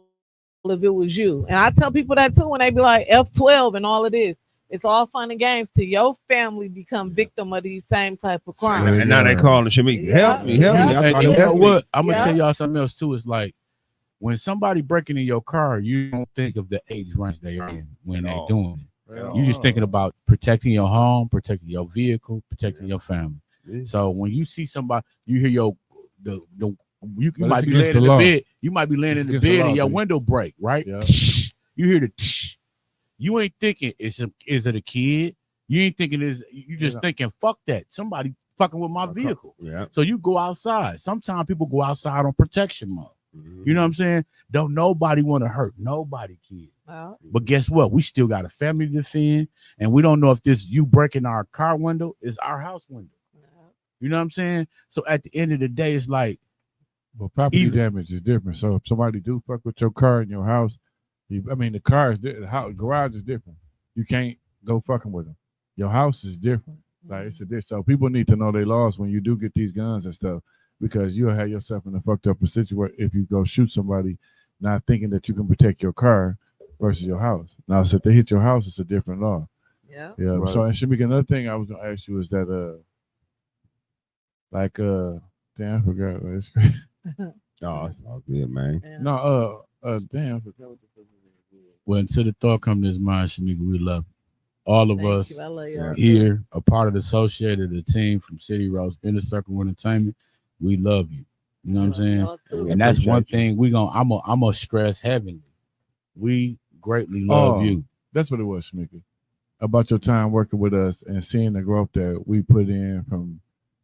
if it was you? And I tell people that too when they be like F12 and all of this. It's all fun and games till your family become victim of these same type of crimes. And now they calling Shamika. Help me. And you know what? I'm gonna tell y'all something else too. It's like when somebody breaking in your car, you don't think of the age range they are in when they're doing it. You're just thinking about protecting your home, protecting your vehicle, protecting your family. So when you see somebody, you hear you might be laying in the bed. You might be laying in the bed and your window break, right? Yeah. You hear the. You ain't thinking is it a kid? You ain't thinking you just thinking fuck that. Somebody fucking with my vehicle. Yeah. So you go outside. Sometimes people go outside on protection mode. You know what I'm saying? Don't nobody want to hurt nobody, kid. But guess what? We still got a family to defend, and we don't know if this you breaking our car window is our house window. You know what I'm saying? So at the end of the day, it's like, well, property damage is different. So if somebody do fuck with your car in your house, the car is different. The garage is different. You can't go fucking with them. Your house is different. Like it's a different. So people need to know their laws when you do get these guns and stuff, because you'll have yourself in a fucked up situation if you go shoot somebody, not thinking that you can protect your car versus your house. Now, so if they hit your house, it's a different law. Yeah. Right. So, and Shamika, another thing I was gonna ask you is that Like damn, I forgot. It's crazy. Oh, it's all good, man. Yeah. No, damn, I forgot what the fuck it was. Well, until the thought come to his mind, Shamika, we love all of Thank us you. I love y'all. here, a part of the associated, the team from City Roads Inner Circle Entertainment. We love you. You know what I'm saying? Y'all too. And that's one Appreciate you. thing I'm gonna stress heavily. We greatly love you. That's what it was, Shamika. About your time working with us and seeing the growth that we put in from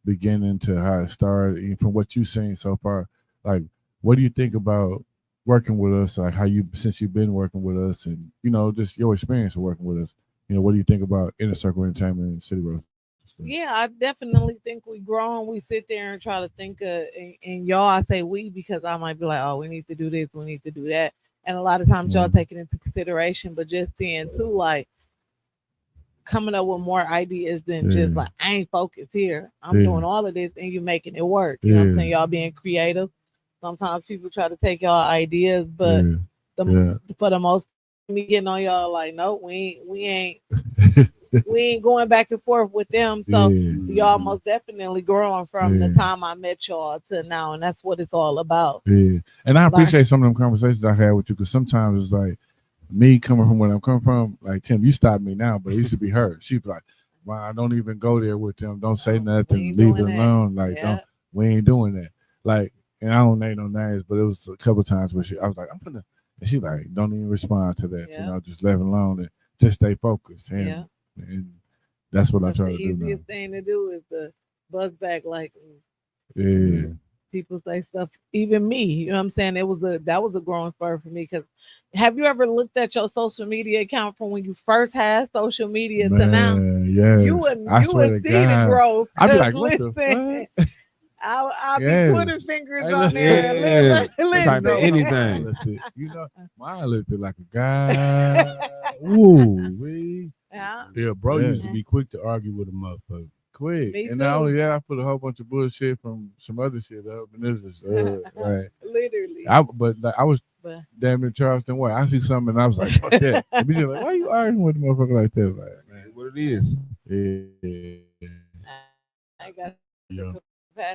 beginning to how it started, and from what you've seen so far. Like, what do you think about working with us? Like, how you since you've been working with us, and just your experience of working with us. What do you think about Inner Circle Entertainment and City Road? Yeah, I definitely think we grown. We sit there and try to think of, and y'all, I say we because I might be like, oh, we need to do this, we need to do that. And a lot of times y'all take it into consideration, but just seeing too, like coming up with more ideas than just like, I ain't focused here. I'm doing all of this and you making it work. You know what I'm saying? Y'all being creative. Sometimes people try to take y'all ideas, but for the most me getting on y'all like, no, we ain't we ain't going back and forth with them. So y'all most definitely growing from the time I met y'all to now, and that's what it's all about. Yeah, and I appreciate some of them conversations I had with you, because sometimes it's like me coming from where I'm coming from. Like, Tim, you stopped me now, but it used to be her. She'd be like, "Well, I don't even go there with them. Don't say nothing. Leave it alone. Like, we ain't doing that." Like, and I don't name no names, but it was a couple times where I was like, "I'm gonna," and she like, "Don't even respond to that. Just leave it alone and just stay focused." And that's what I try to do now. The easiest thing to do is to buzz back, like, people say stuff, even me, you know what I'm saying? That was a growing spur for me, because have you ever looked at your social media account from when you first had social media to now? Yes. You would see the growth. I'd be like, what the fuck? I'll be Twitter fingers on there. Type of anything. Mine looked like a guy. Ooh, Yeah, bro used to be quick to argue with a motherfucker. Quick. And not only that, I put a whole bunch of bullshit from some other shit up, and this is right. Literally. I was damn near Charleston White. I see something and I was like, fuck that. And be like, why you arguing with a motherfucker like that? Like, man, what it is. I got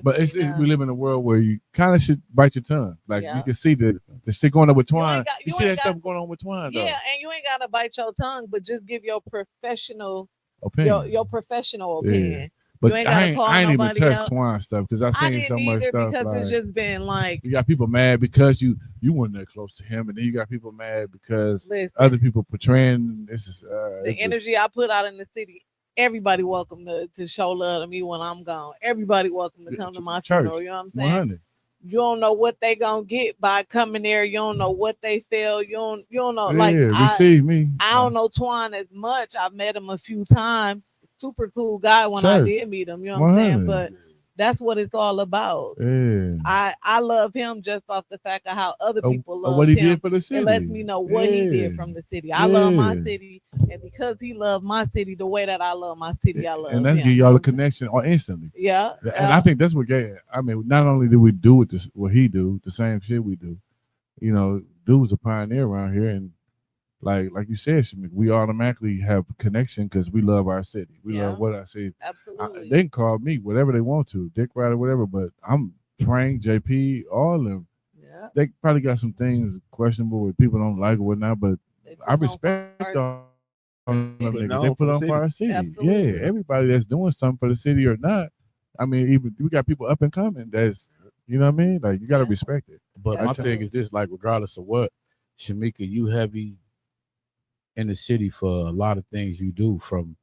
But we live in a world where you kind of should bite your tongue. Like, you can see the shit going on with Twine. You see that stuff going on with Twine, though. Yeah, and you ain't got to bite your tongue, but just give your professional opinion. Your professional opinion. Yeah. But you ain't gotta call I ain't even nobody touched else. Twine stuff, because I've seen so much stuff. Because like, it's just been like, you got people mad because you weren't that close to him, and then you got people mad because other people portraying this is the energy I put out in the city. Everybody welcome to show love to me when I'm gone. Everybody welcome to come to my funeral. You know what I'm saying? 100. You don't know what they gonna get by coming there. You don't know what they feel. You don't know. Yeah, like receive me. I don't know Twine as much. I've met him a few times. Super cool guy when I did meet him. You know what I'm saying? But that's what it's all about. Yeah. I love him just off the fact of how other people love what he him. did for the city. It lets me know what he did from the city. I love my city, and because he loved my city the way that I love my city, I love him. And that give y'all a connection instantly. Yeah. And I think that's what gave. I mean, not only did we do what he do, the same shit we do. Dude was a pioneer around here, and like you said, we automatically have a connection because we love our city. We love what our city. Absolutely. They can call me whatever they want to, Dick Ryder, whatever. But I'm Frank, JP, all of them. Yeah. They probably got some things questionable with people don't like or whatnot, but I respect all them niggas. They put on for our city. Absolutely. Yeah, everybody that's doing something for the city or not. I mean, even we got people up and coming. That's you know what I mean. Like, you gotta respect it. But my thing is this: like, regardless of what, Shamika, you heavy in the city for a lot of things you do, from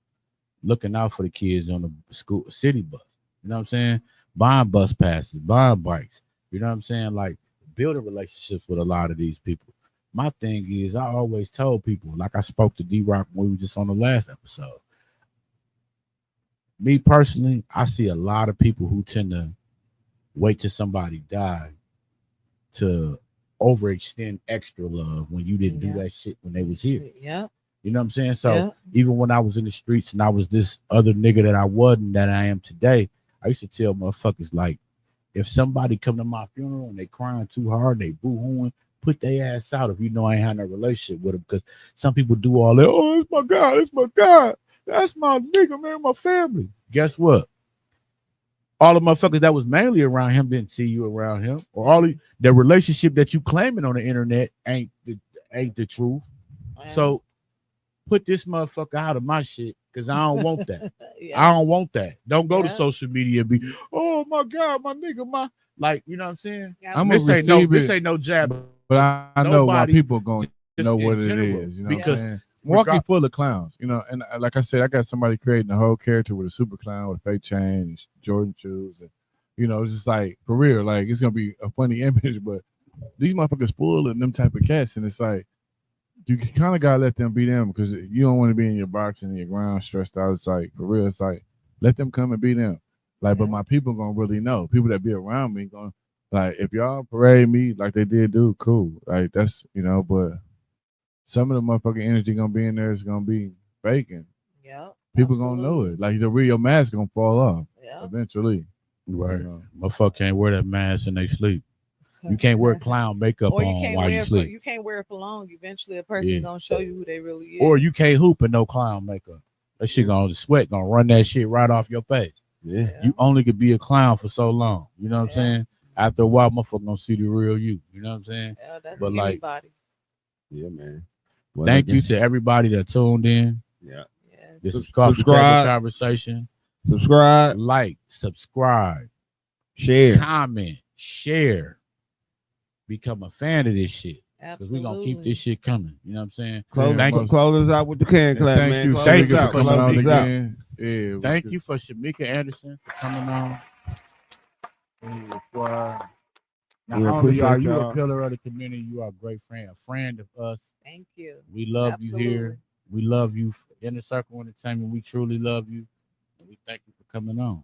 looking out for the kids on the school city bus. You know what I'm saying? Buying bus passes, buying bikes. You know what I'm saying? Like, building relationships with a lot of these people. My thing is, I always told people, like I spoke to D-Rock when we were just on the last episode. Me personally, I see a lot of people who tend to wait till somebody died to overextend extra love when you didn't do that shit when they was here. Yeah. You know what I'm saying? So even when I was in the streets and I was this other nigga that I wasn't, that I am today, I used to tell motherfuckers, like, if somebody come to my funeral and they crying too hard, they boo-hooing, put their ass out if you know I ain't had no relationship with them. Because some people do all that, oh, it's my God, it's my God. That's my nigga, man, my family. Guess what? all the motherfuckers that was mainly around him didn't see you around him, or all the relationship that you claiming on the internet ain't the truth. Yeah. So put this motherfucker out of my shit because I don't want that. Yeah. I don't want that. Don't go to Yeah. social media and be, oh my God, my nigga, my like, you know what I'm saying? Yeah. I'm This gonna ain't no, receive this it, ain't no jab. but I know my Nobody, people gonna just know in what it general, is. You know because what I'm saying? Milwaukee full of clowns, you know, and like I said, I got somebody creating a whole character with a super clown with a fake chain and Jordan shoes, and you know, it's just like for real, like it's gonna be a funny image, but these motherfuckers full of them type of cats, and it's like you kind of gotta let them be them because you don't want to be in your box and your ground stressed out. It's like for real, it's like let them come and be them. Like, but my people gonna really know. People that be around me going like if y'all parade me like they did, do cool. Like that's you know, but some of the motherfucking energy gonna be in there is gonna be faking. Yeah. People gonna know it. Like the real mask gonna fall off Yeah. eventually. Right. You know? Motherfucker can't wear that mask and they sleep. You can't wear clown makeup Or you on can't while wear you it sleep. you can't wear it for long. Eventually a person Yeah. gonna show you who they really is. Or you can't hoop in no clown makeup. That shit the sweat gonna run that shit right off your face. Yeah. You only could be a clown for so long. You know what I'm Yeah. saying? After a while, motherfucker gonna see the real you. You know what I'm saying? Yeah, that's But like, anybody. Yeah, man. Well, thank you to everybody that tuned in. Yeah. Yeah. This is Coffee Table Subscribe. Conversation. Subscribe, Like, subscribe, share. comment, share. Become a fan of this shit. Because we're going to keep this shit coming. You know what I'm saying? Close Thank us out with the can clap, thank man. you, Close Thank us you out. for Close coming us on out. again. Yeah, Thank you for Shamika Anderson for coming on. Not We only are appreciate you y'all. a pillar of the community, you are a great friend, a friend of us. Thank you. We love Absolutely. you here. We love you. Inner Circle Entertainment, we truly love you. And we thank you for coming on.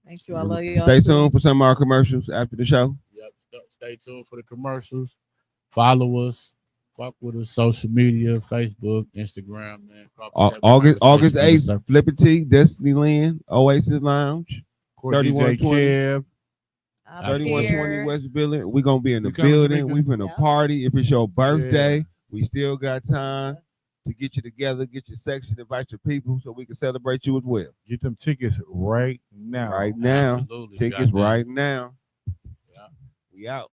Thank you. I love you. Stay tuned for some of our commercials after the show. Yep. Stay tuned for the commercials. Follow us. Fuck with us. Social media, Facebook, Instagram, man. August Conversation, 8th, Flippin' T, Destiny Land, Oasis Lounge, of course, 3120. DJ Kev. I'll be 3120 here. West Building. We're gonna be in the You coming, building. Shamika? We finna Yeah. party. If it's your birthday, Yeah. we still got time to get you together, get your section, invite your people so we can celebrate you as well. Get them tickets right now. Right now. Absolutely. Tickets Goddamn. right now. Yeah. We out.